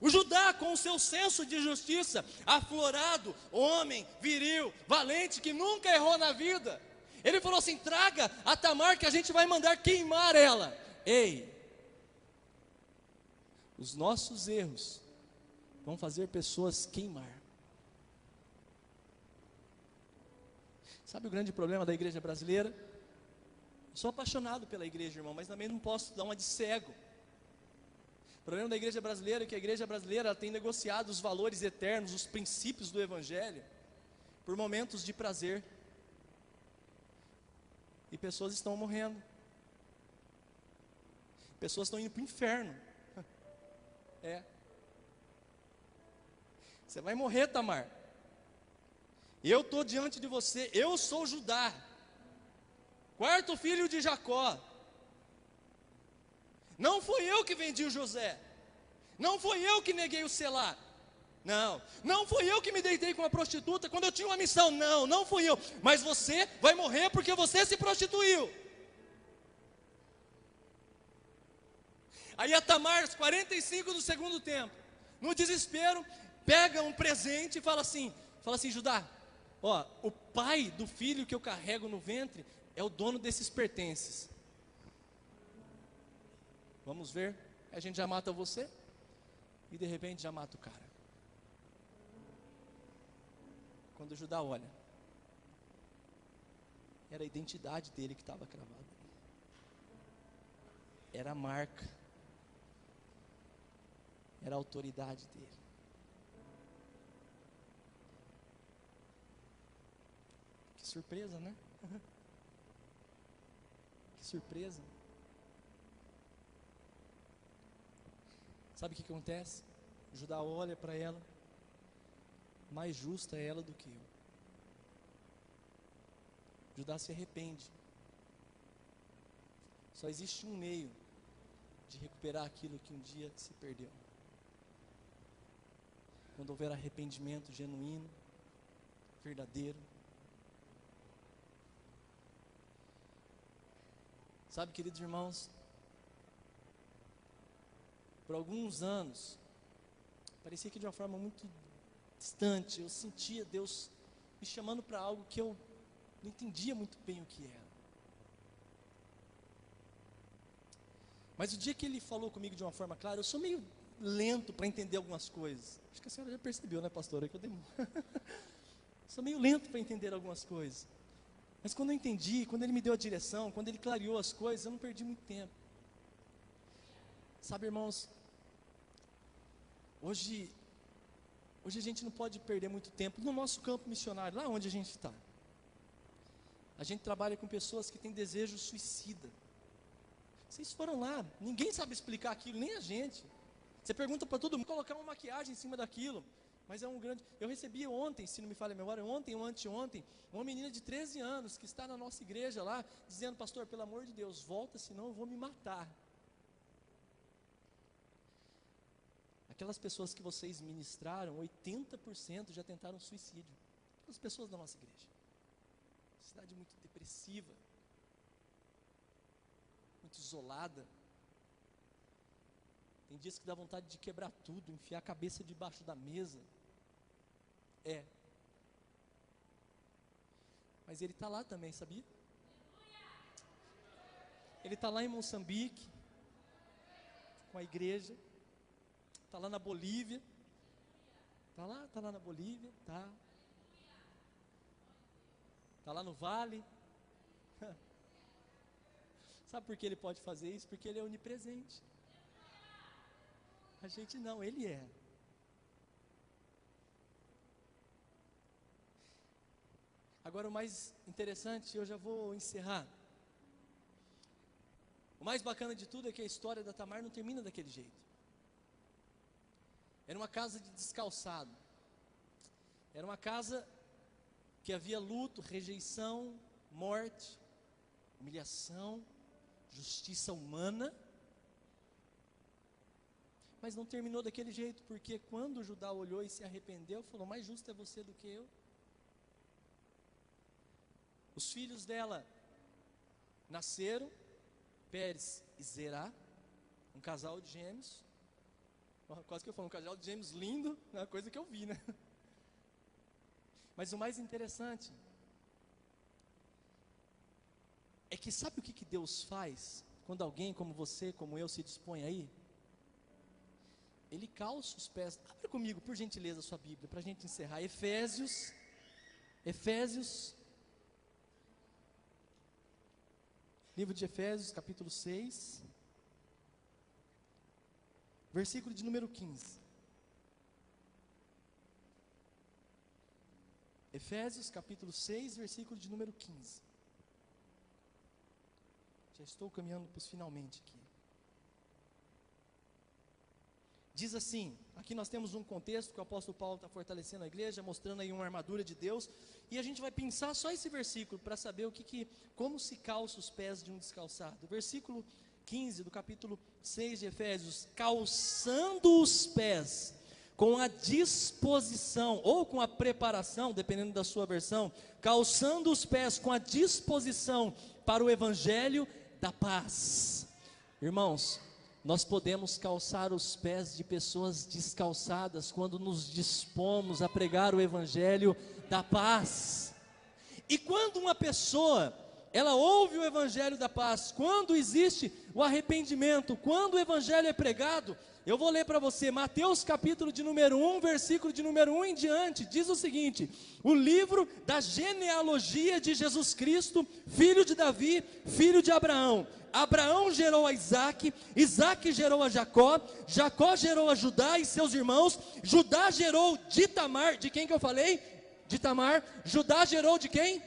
O Judá, com o seu senso de justiça, aflorado, homem, viril, valente, que nunca errou na vida, ele falou assim, traga a Tamar que a gente vai mandar queimar ela. Ei, os nossos erros vão fazer pessoas queimar. Sabe o grande problema da igreja brasileira? Eu sou apaixonado pela igreja, irmão, mas também não posso dar uma de cego. O problema da igreja brasileira é que a igreja brasileira ela tem negociado os valores eternos, os princípios do evangelho, por momentos de prazer. E pessoas estão morrendo. Pessoas estão indo para o inferno. Você vai morrer, Tamar. Eu estou diante de você, eu sou Judá, 4º filho de Jacó. Não fui eu que vendi o José. Não fui eu que neguei o selar. Não fui eu que me deitei com a prostituta quando eu tinha uma missão. Não fui eu. Mas você vai morrer porque você se prostituiu. Aí a Tamar, aos 45 do segundo tempo, no desespero, pega um presente e fala assim, Judá, ó, o pai do filho que eu carrego no ventre é o dono desses pertences. Vamos ver, a gente já mata você e de repente já mata o cara. Quando Judá olha, era a identidade dele que estava cravada. Era a marca. Era a autoridade dele. Que surpresa, né? Que surpresa. Sabe o que acontece? Judá olha para ela. Mais justa é ela do que eu. Judá se arrepende. Só existe um meio de recuperar aquilo que um dia se perdeu. Quando houver arrependimento genuíno, verdadeiro. Sabe, queridos irmãos, por alguns anos, parecia que de uma forma muito distante, eu sentia Deus me chamando para algo que eu não entendia muito bem o que era. Mas o dia que Ele falou comigo de uma forma clara, eu sou meio lento para entender algumas coisas. Acho que a senhora já percebeu, né, pastora, que eu demoro. Sou meio lento para entender algumas coisas. Mas quando eu entendi, quando Ele me deu a direção, quando Ele clareou as coisas, eu não perdi muito tempo. Sabe, irmãos, hoje a gente não pode perder muito tempo no nosso campo missionário, lá onde a gente está. A gente trabalha com pessoas que têm desejo suicida. Vocês foram lá, ninguém sabe explicar aquilo, nem a gente. Você pergunta para todo mundo, colocar uma maquiagem em cima daquilo. Mas é um grande... Eu recebi ontem, se não me falha a memória, ontem ou anteontem, uma menina de 13 anos, que está na nossa igreja lá, dizendo, pastor, pelo amor de Deus, volta, senão eu vou me matar. Aquelas pessoas que vocês ministraram, 80% já tentaram suicídio. Aquelas pessoas da nossa igreja. Cidade muito depressiva, muito isolada. Tem dias que dá vontade de quebrar tudo, enfiar a cabeça debaixo da mesa. Mas Ele está lá também, sabia? Ele está lá em Moçambique, com a igreja. Está lá na Bolívia. Está lá na Bolívia, tá. Está lá no vale. Sabe por que Ele pode fazer isso? Porque Ele é onipresente. A gente não, Ele é. Agora o mais interessante, eu já vou encerrar. O mais bacana de tudo é que a história da Tamar não termina daquele jeito. Era uma casa de descalçado. Era uma casa que havia luto, rejeição, morte, humilhação, justiça humana. Mas não terminou daquele jeito, porque quando Judá olhou e se arrependeu, falou, mais justo é você do que eu. Os filhos dela nasceram, Pérez e Zerá, um casal de gêmeos. Quase que eu falo, um casal de gêmeos lindo, é uma coisa que eu vi, né? Mas o mais interessante é que sabe o que Deus faz quando alguém como você, como eu, se dispõe aí? Ele calça os pés. Abre comigo, por gentileza, a sua Bíblia, para a gente encerrar. Efésios, livro de Efésios, capítulo 6, versículo de número 15. Efésios, capítulo 6, versículo de número 15. Já estou caminhando para os finalmente aqui. Diz assim, aqui nós temos um contexto que o apóstolo Paulo está fortalecendo a igreja, mostrando aí uma armadura de Deus, e a gente vai pensar só esse versículo para saber como se calça os pés de um descalçado. Versículo 15 do capítulo 6 de Efésios, calçando os pés com a disposição, ou com a preparação, dependendo da sua versão, calçando os pés com a disposição para o evangelho da paz. Irmãos, nós podemos calçar os pés de pessoas descalçadas quando nos dispomos a pregar o evangelho da paz. E quando uma pessoa, ela ouve o evangelho da paz, quando existe o arrependimento, quando o evangelho é pregado, eu vou ler para você, Mateus capítulo de número 1, versículo de número 1 em diante, diz o seguinte: o livro da genealogia de Jesus Cristo, filho de Davi, filho de Abraão. Abraão gerou a Isaque, Isaque gerou a Jacó, Jacó gerou a Judá e seus irmãos, Judá gerou de Tamar, de quem que eu falei? De Tamar. Judá gerou de quem?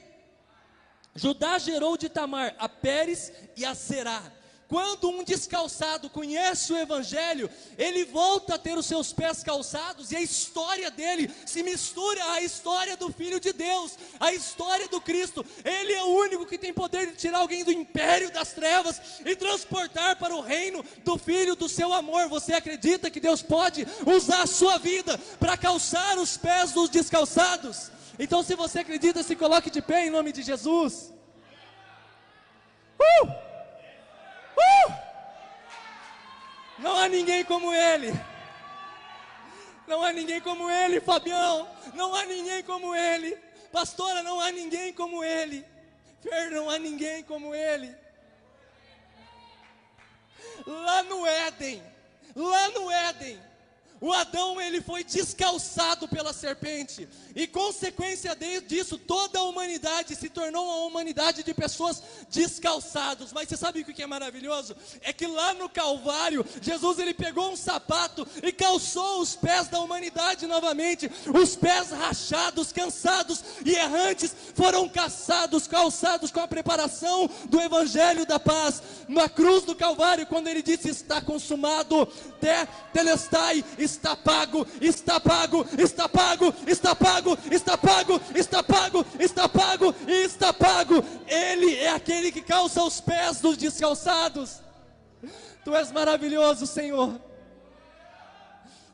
Judá gerou de Tamar a Pérez e a Será. Quando um descalçado conhece o evangelho, ele volta a ter os seus pés calçados e a história dele se mistura à história do Filho de Deus, à história do Cristo. Ele é o único que tem poder de tirar alguém do império das trevas e transportar para o reino do Filho do seu amor. Você acredita que Deus pode usar a sua vida para calçar os pés dos descalçados? Então, se você acredita, se coloque de pé em nome de Jesus. Não há ninguém como Ele. Não há ninguém como Ele, Fabião. Não há ninguém como Ele. Pastora, não há ninguém como Ele. Fer, não há ninguém como Ele. Lá no Éden, o Adão, ele foi descalçado pela serpente, e consequência disso, toda a humanidade se tornou uma humanidade de pessoas descalçados. Mas você sabe o que é maravilhoso? É que lá no Calvário, Jesus, ele pegou um sapato e calçou os pés da humanidade novamente. Os pés rachados, cansados e errantes foram calçados com a preparação do evangelho da paz. Na cruz do Calvário, quando ele disse: está consumado, telestai, está pago, está pago, está pago, está pago, está pago, está pago, está pago e está pago. Ele é aquele que calça os pés dos descalçados. Tu és maravilhoso, Senhor.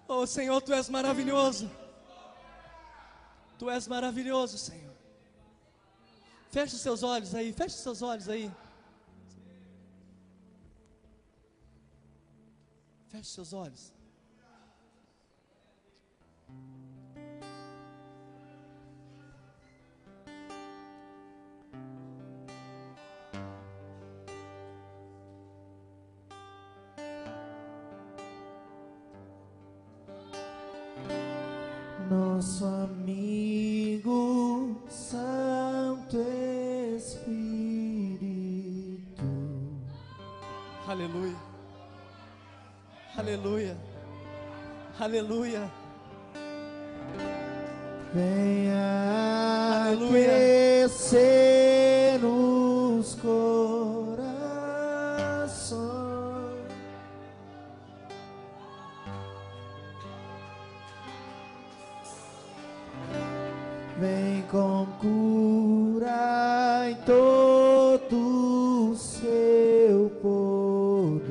Oh, Senhor, Tu és maravilhoso. Tu és maravilhoso, Senhor. Feche os seus olhos aí, feche os seus olhos aí. Feche os seus olhos. Nosso amigo Santo Espírito. Aleluia. Aleluia. Aleluia. Venha Aleluia. aquecer os corações. Vem com cura em todo o seu poder.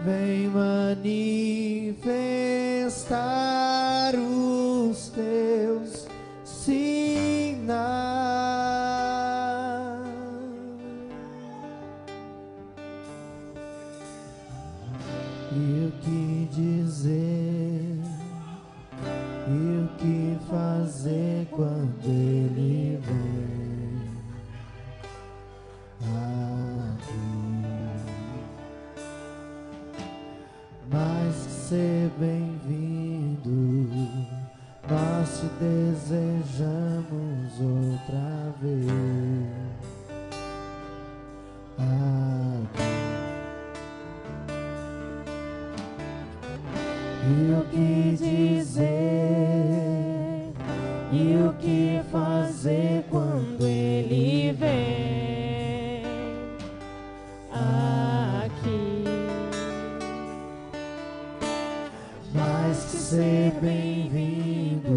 Vem manifestar os teus sinais. E o que dizer, e o que fazer quando Ele vem aqui. Mais que ser bem-vindo, nós te desejamos outra vez aqui. E o que dizer, e o que fazer quando Ele vem aqui. Mais que ser bem-vindo,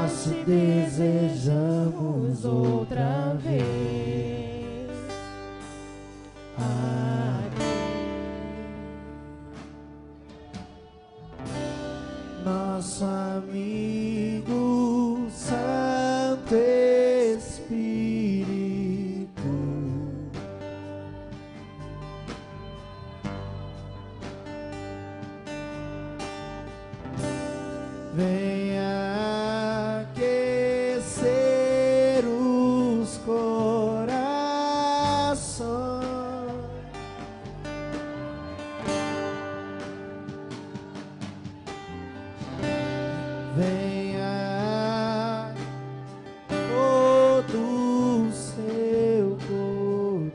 nós te desejamos outra vez aqui. Nosso amigo Santo Espírito, venha aquecer os corações. Venha todo o seu poder.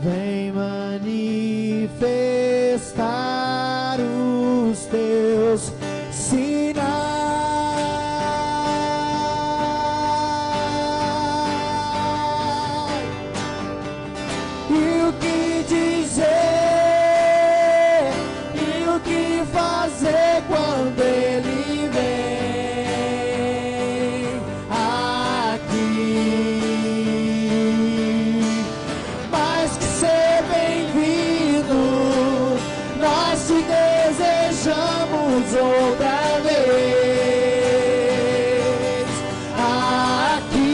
Vem manifestar os teus sinais. E o que dizer, e o que fazer quando ele vem aqui. Mais que ser bem-vindo, nós te desejamos outra vez aqui.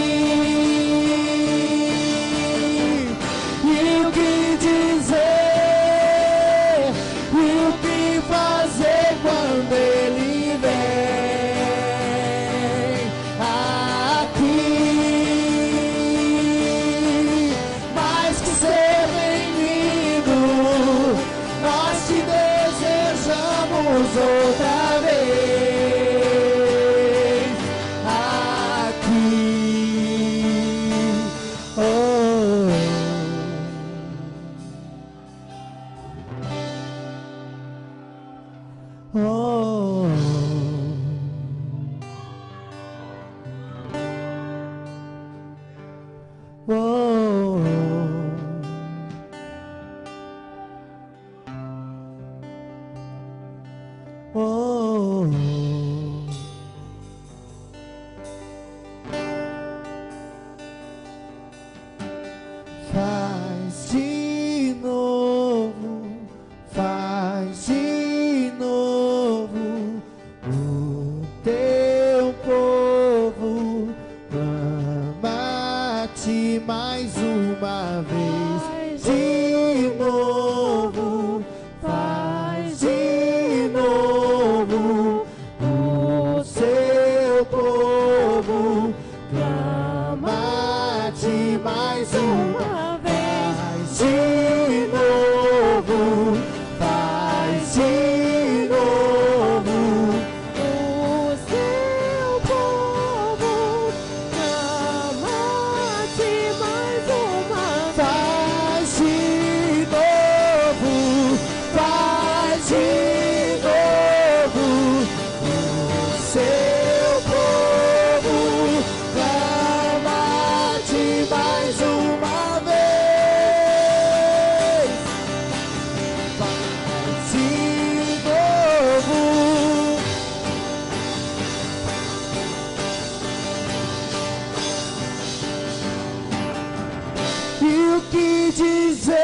E o que dizer, e o que fazer quando ele vem aqui. Mais que ser bem-vindo, nós te desejamos outra vez aqui. Oh, oh, oh, oh, faz de novo, faz de novo o teu povo clama-te mais uma vez. De novo, faz de novo o seu povo clama-te mais uma vez. De novo, faz de novo o seu povo clama-te mais uma vez. Faz de novo, faz de novo o seu povo clama-te mais uma vez. Faz de novo. E o que dizer,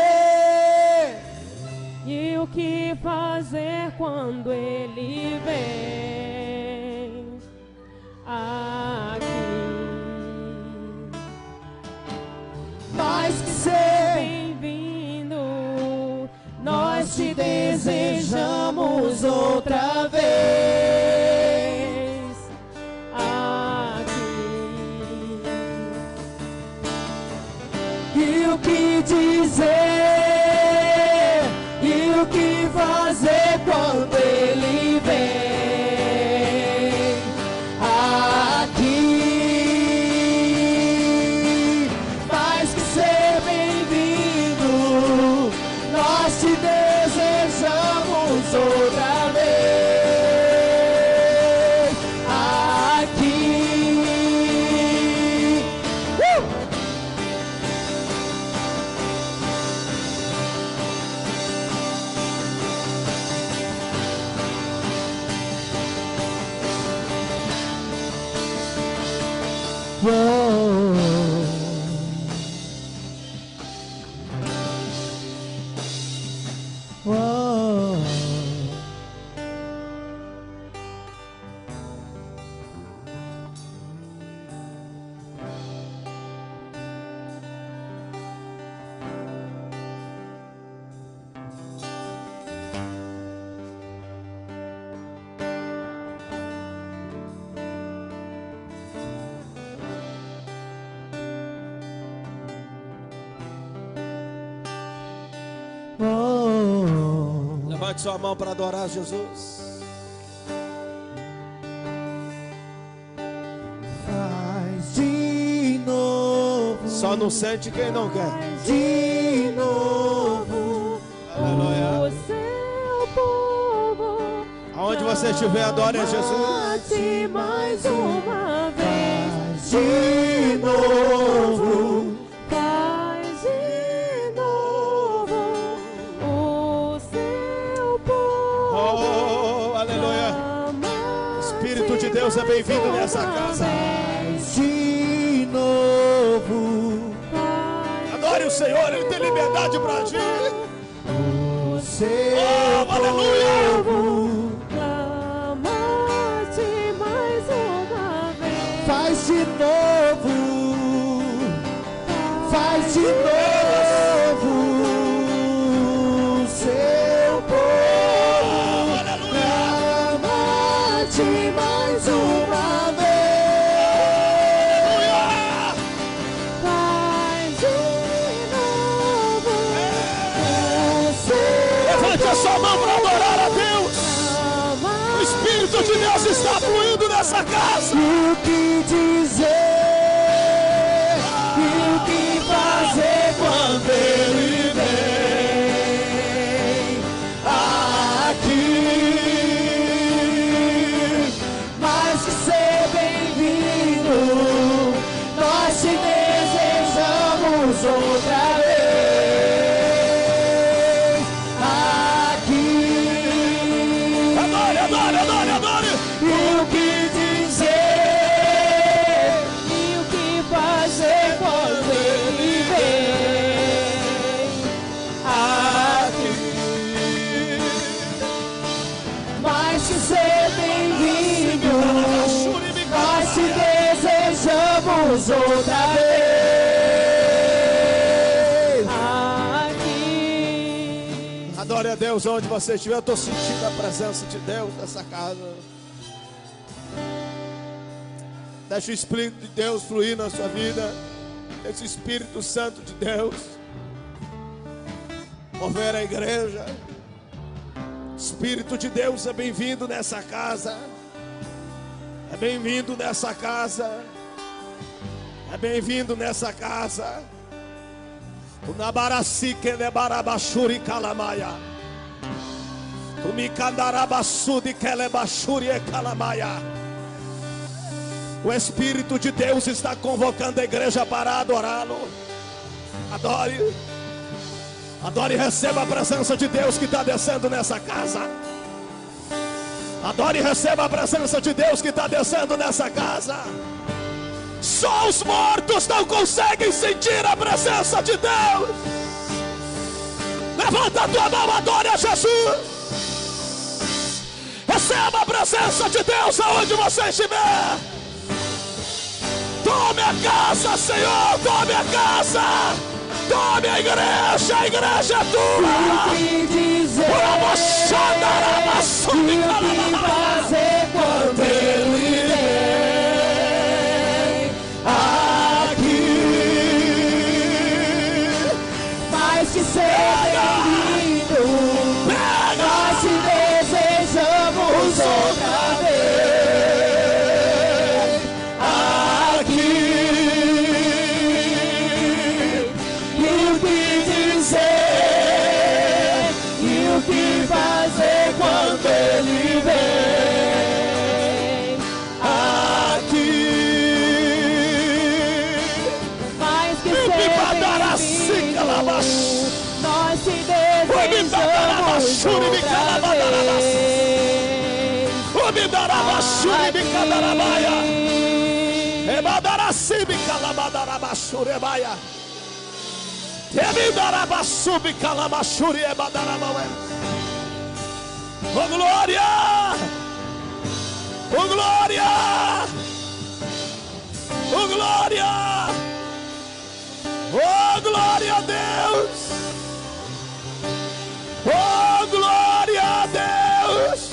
E o que fazer quando ele vem aqui? mais que ser, Bem-vindo, nós te desejamos outra vez aqui. e o que dizer, e o que fazer quando ele vem aqui. Mais que ser bem-vindo, nós te desejamos outra vez Levante sua mão para adorar Jesus. Faz de novo. Só não sente quem não quer. De novo. Aleluia. O seu povo. Aonde você estiver, adore a Jesus. Bate mais uma vez. Faz de novo. Faz de novo. O seu povo. Oh, aleluia. Espírito de Deus é bem-vindo nessa casa. Faz de novo. Adore o Senhor, Ele tem liberdade para agir. O seu Oh, aleluia. povo. Clama-te mais uma vez. Faz de novo. Faz de novo. O seu povo. Clama-te mais uma vez. Faz de novo. O seu Levante a sua mão para adorar a Deus. clama. O Espírito de Deus está fluindo nessa casa. E o que dizer? E o que fazer quando ele vem aqui? Mais que ser bem-vindo, nós te desejamos outra vez aqui. Adore, adore, adore, adore. E o que dizer? E o que fazer quando ele vem Aqui, mais que ser bem-vindo, nós te desejamos outra vez. aqui? Adore a Deus onde você estiver. Eu estou sentindo a presença de Deus nessa casa. Deixa o Espírito de Deus fluir na sua vida. Esse Espírito Santo de Deus mover a igreja. Espírito de Deus é bem-vindo nessa casa. É bem-vindo nessa casa. É bem-vindo nessa casa. O Nabarasi Kelebarabashuri Kalamaya. O Mikandarabasudi Kelebashuri Kalamaya. O Espírito de Deus está convocando a igreja para adorá-lo. Adore. Adore e receba a presença de Deus que está descendo nessa casa. Adore e receba a presença de Deus que está descendo nessa casa. Só os mortos não conseguem sentir a presença de Deus. Levanta a tua mão, adore a Jesus. Receba a presença de Deus aonde você estiver. Tome a casa, Senhor, tome a casa. Tome a igreja é tua. O que dizer? E o que fazer quando ele vem aqui? Mais que ser bem-vindo, nós te desejamos outra vez aqui. E o que dizer? E o que fazer quando ele vem aqui? Mais que ser bem-vindo, nós te desejamos outra vez. Ebarasibi calabadarabachurebaia. Tebidarabasubi calabachuriebadarabaia. Oh glória! Oh glória! Oh glória! Oh glória a Deus! Oh glória a Deus!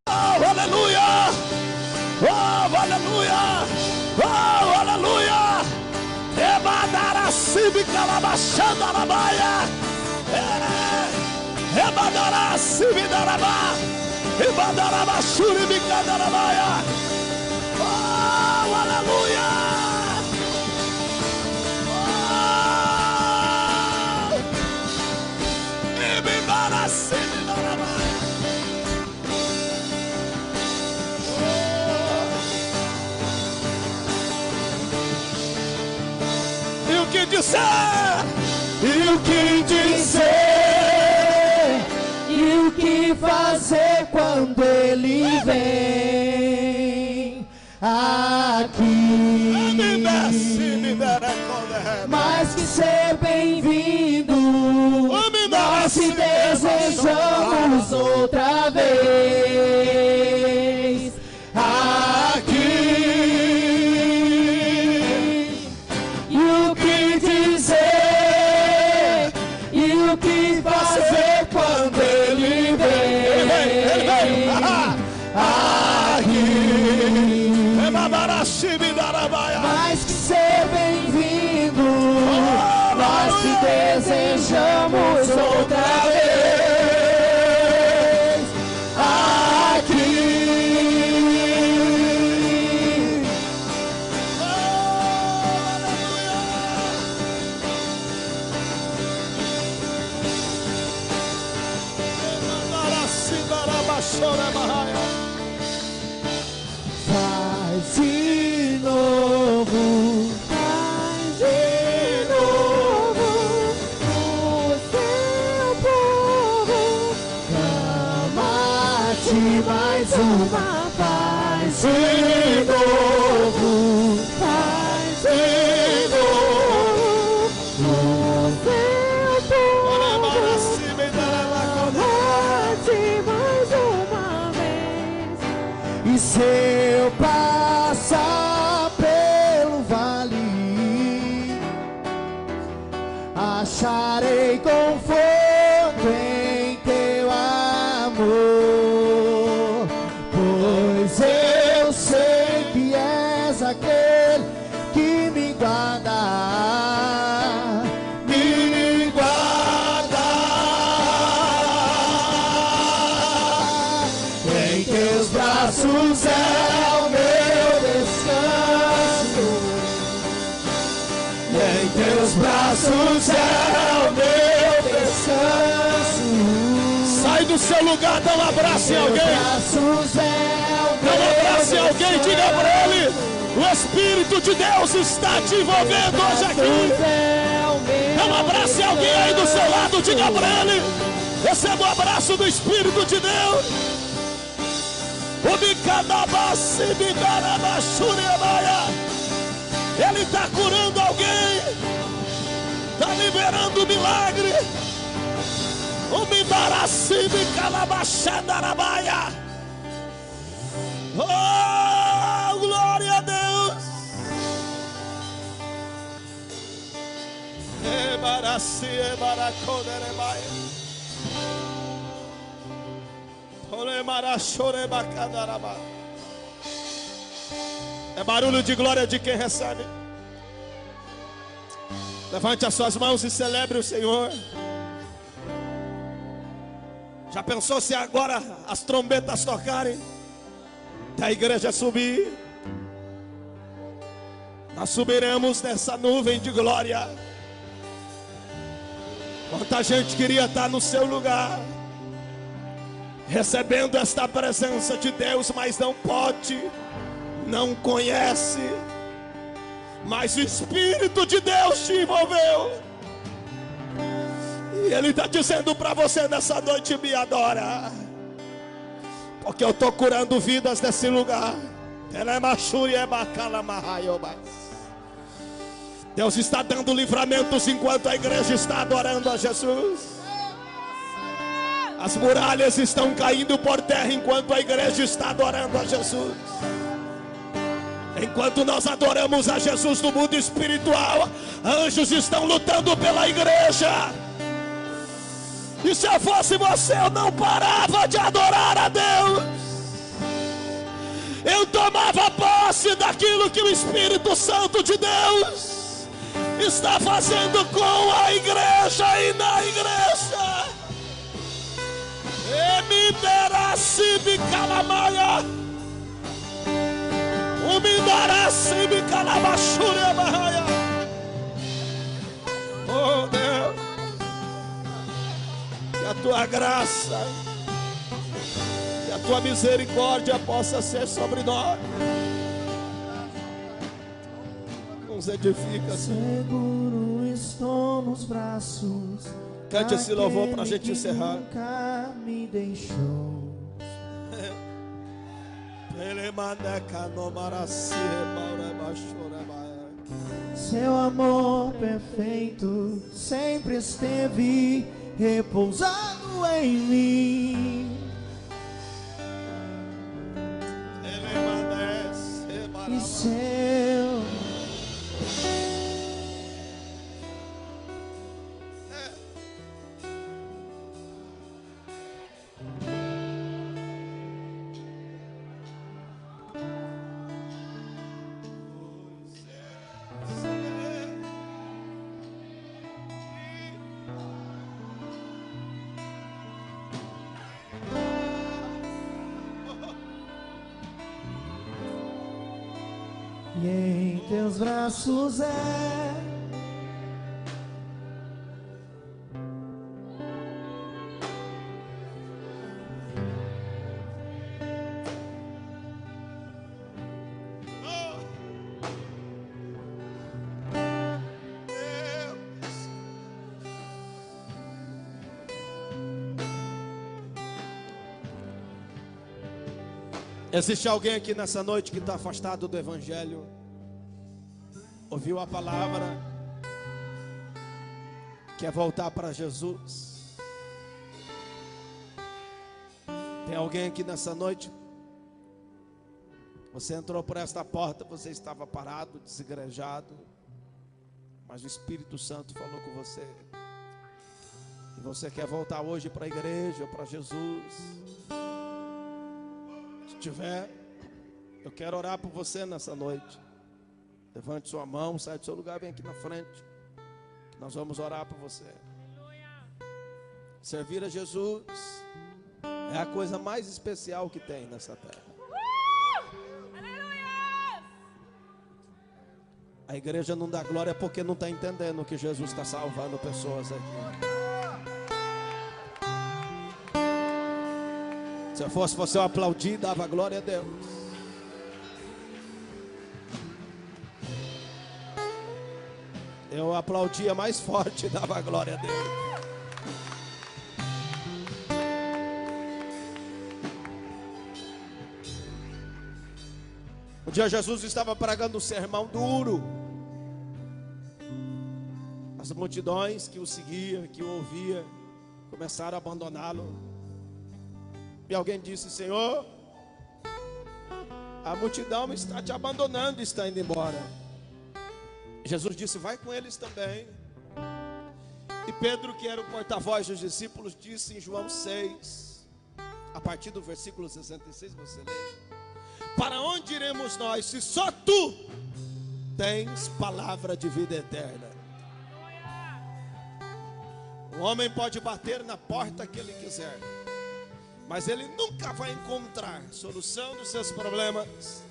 Oh aleluia! Oh aleluia! Oh aleluia! Ebadarasibi calabachandarabaia. Ebadarasibi darabá. Ebadarabachuribi cadarabaia. Oh aleluia! E o que dizer? E o que dizer? E o que fazer quando ele vem aqui? Mais que ser bem-vindo, nós te desejamos outra vez aqui. E o que dizer? E o que fazer quando ele vem aqui? Mais que ser bem-vindo, nós te desejamos outra vez aqui. Faz de novo, faz de novo o seu povo. Clama-te mais uma, faz de novo, faz de novo o seu povo. Clama-te mais uma vez. E se eu passar pelo vale, acharei conforto em teu amor, pois eu sei que és aquele que me guarda, me guarda. Em teus braços é o meu descanso, em teus braços é o meu descanso. Sai do seu lugar, dá um abraço em alguém. Dá um abraço em alguém, diga para ele: o Espírito de Deus está te envolvendo hoje aqui. Dá um abraço em alguém aí do seu lado, diga para ele: receba o abraço do Espírito de Deus. Ele está curando alguém, está liberando milagre. Oh, glória a Deus. É barulho de glória de quem recebe. Levante as suas mãos e celebre o Senhor. Já pensou se agora as trombetas tocarem, da igreja subir? Nós subiremos nessa nuvem de glória. Quanta gente queria estar no seu lugar, recebendo esta presença de Deus, mas não pode, não conhece. Mas o Espírito de Deus te envolveu, e Ele está dizendo para você nessa noite: me adora. porque eu estou curando vidas nesse lugar. Deus está dando livramentos enquanto a igreja está adorando a Jesus. As muralhas estão caindo por terra enquanto a igreja está adorando a Jesus. Enquanto nós adoramos a Jesus no mundo espiritual, anjos estão lutando pela igreja. E se eu fosse você, eu não parava de adorar a Deus. Eu tomava posse daquilo que o Espírito Santo de Deus está fazendo com a igreja e na igreja. Emineracibe calamaia, umidaracibe calabachure barraia. Oh Deus, que a tua graça e a tua misericórdia possa ser sobre nós. Nos edifica, seguro estou nos braços. Cante esse louvor para a gente encerrar. Nunca me deixou. Seu amor perfeito sempre esteve repousado em mim. E seu e em teus braços é Existe alguém aqui nessa noite que está afastado do Evangelho? Ouviu a palavra? Quer voltar para Jesus? Tem alguém aqui nessa noite? Você entrou por esta porta, você estava parado, desigrejado, mas o Espírito Santo falou com você. E você quer voltar hoje para a igreja, para Jesus? Se tiver, eu quero orar por você nessa noite. Levante sua mão, sai do seu lugar, vem aqui na frente. Nós vamos orar por você. Servir a Jesus é a coisa mais especial que tem nessa terra. A igreja não dá glória porque não está entendendo que Jesus está salvando pessoas aqui. Se eu fosse você, eu aplaudir, dava glória a Deus. Eu aplaudia mais forte e dava glória a Deus. Um dia Jesus estava pregando um sermão duro. As multidões que o seguiam, que o ouviam, começaram a abandoná-lo. E alguém disse: Senhor, a multidão está te abandonando e está indo embora. Jesus disse: vai com eles também. E Pedro, que era o porta-voz dos discípulos, disse em João 6, a partir do versículo 66, você lê: para onde iremos nós, se só tu tens palavra de vida eterna? O homem pode bater na porta que ele quiser, mas ele nunca vai encontrar solução dos seus problemas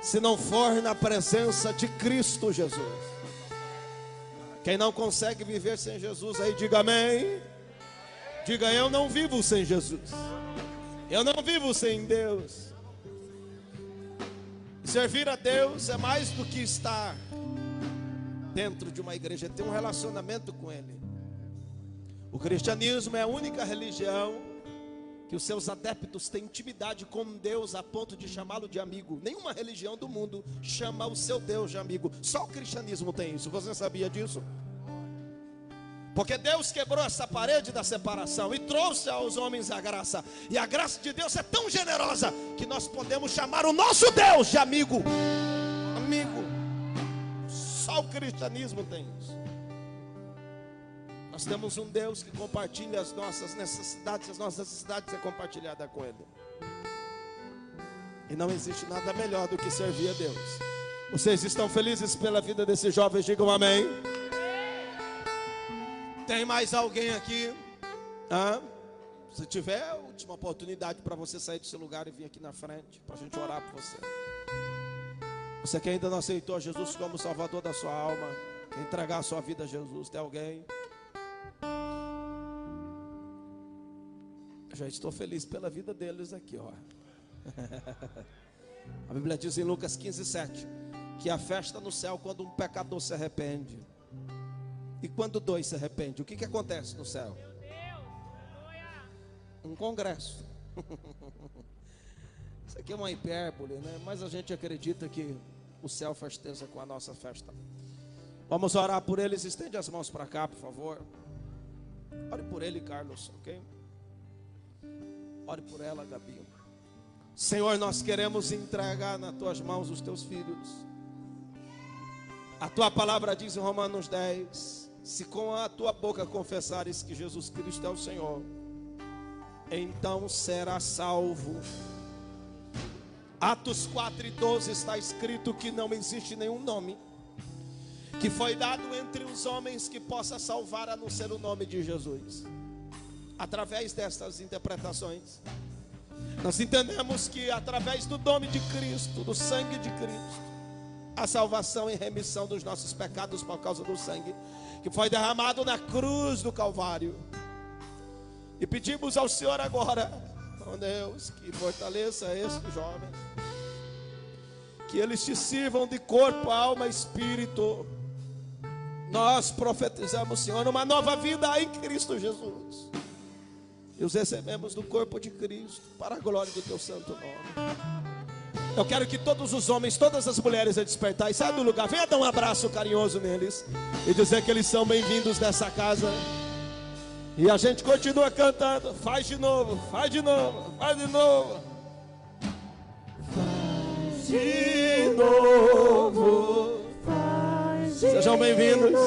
se não for na presença de Cristo Jesus. Quem não consegue viver sem Jesus aí, diga amém. Diga: eu não vivo sem Jesus. Eu não vivo sem Deus. Servir a Deus é mais do que estar dentro de uma igreja, é ter um relacionamento com Ele. O cristianismo é a única religião que os seus adeptos têm intimidade com Deus a ponto de chamá-lo de amigo. Nenhuma religião do mundo chama o seu Deus de amigo. Só o cristianismo tem isso. Você sabia disso? Porque Deus quebrou essa parede da separação e trouxe aos homens a graça. E a graça de Deus é tão generosa que nós podemos chamar o nosso Deus de amigo. Amigo. Só o cristianismo tem isso. Nós temos um Deus que compartilha as nossas necessidades. As nossas necessidades é compartilhada com Ele. E não existe nada melhor do que servir a Deus. Vocês estão felizes pela vida desses jovens? Digam amém. Tem mais alguém aqui? Se tiver, a última oportunidade para você sair do seu lugar e vir aqui na frente, para a gente orar por você. Você que ainda não aceitou Jesus como Salvador da sua alma, quer entregar a sua vida a Jesus, tem alguém? Eu já estou feliz pela vida deles aqui, ó. A Bíblia diz em Lucas 15:7 que a festa no céu quando um pecador se arrepende. E quando dois se arrependem, o que acontece no céu? Um congresso. Isso aqui é uma hipérbole, né? Mas a gente acredita que o céu festeja com a nossa festa. Vamos orar por eles. Estende as mãos para cá, por favor. Ore por ele, Carlos, ok? Ore por ela, Gabi. Senhor, nós queremos entregar nas tuas mãos os teus filhos. A tua palavra diz em Romanos 10: se com a tua boca confessares que Jesus Cristo é o Senhor, então serás salvo. Atos 4:12 está escrito que não existe nenhum nome que foi dado entre os homens que possa salvar a não ser o nome de Jesus. Através destas interpretações, nós entendemos que através do nome de Cristo, do sangue de Cristo, a salvação e remissão dos nossos pecados por causa do sangue que foi derramado na cruz do Calvário. E pedimos ao Senhor agora, ó Deus, que fortaleça estes jovens, que eles te sirvam de corpo, alma e espírito. Nós profetizamos, Senhor, uma nova vida em Cristo Jesus, e os recebemos do corpo de Cristo, para a glória do teu santo nome. Eu quero que todos os homens, todas as mulheres a despertar e saia do lugar, venha dar um abraço carinhoso neles e dizer que eles são bem-vindos nessa casa. E a gente continua cantando. Faz de novo, faz de novo, faz de novo. Faz de novo. Sejam bem-vindos.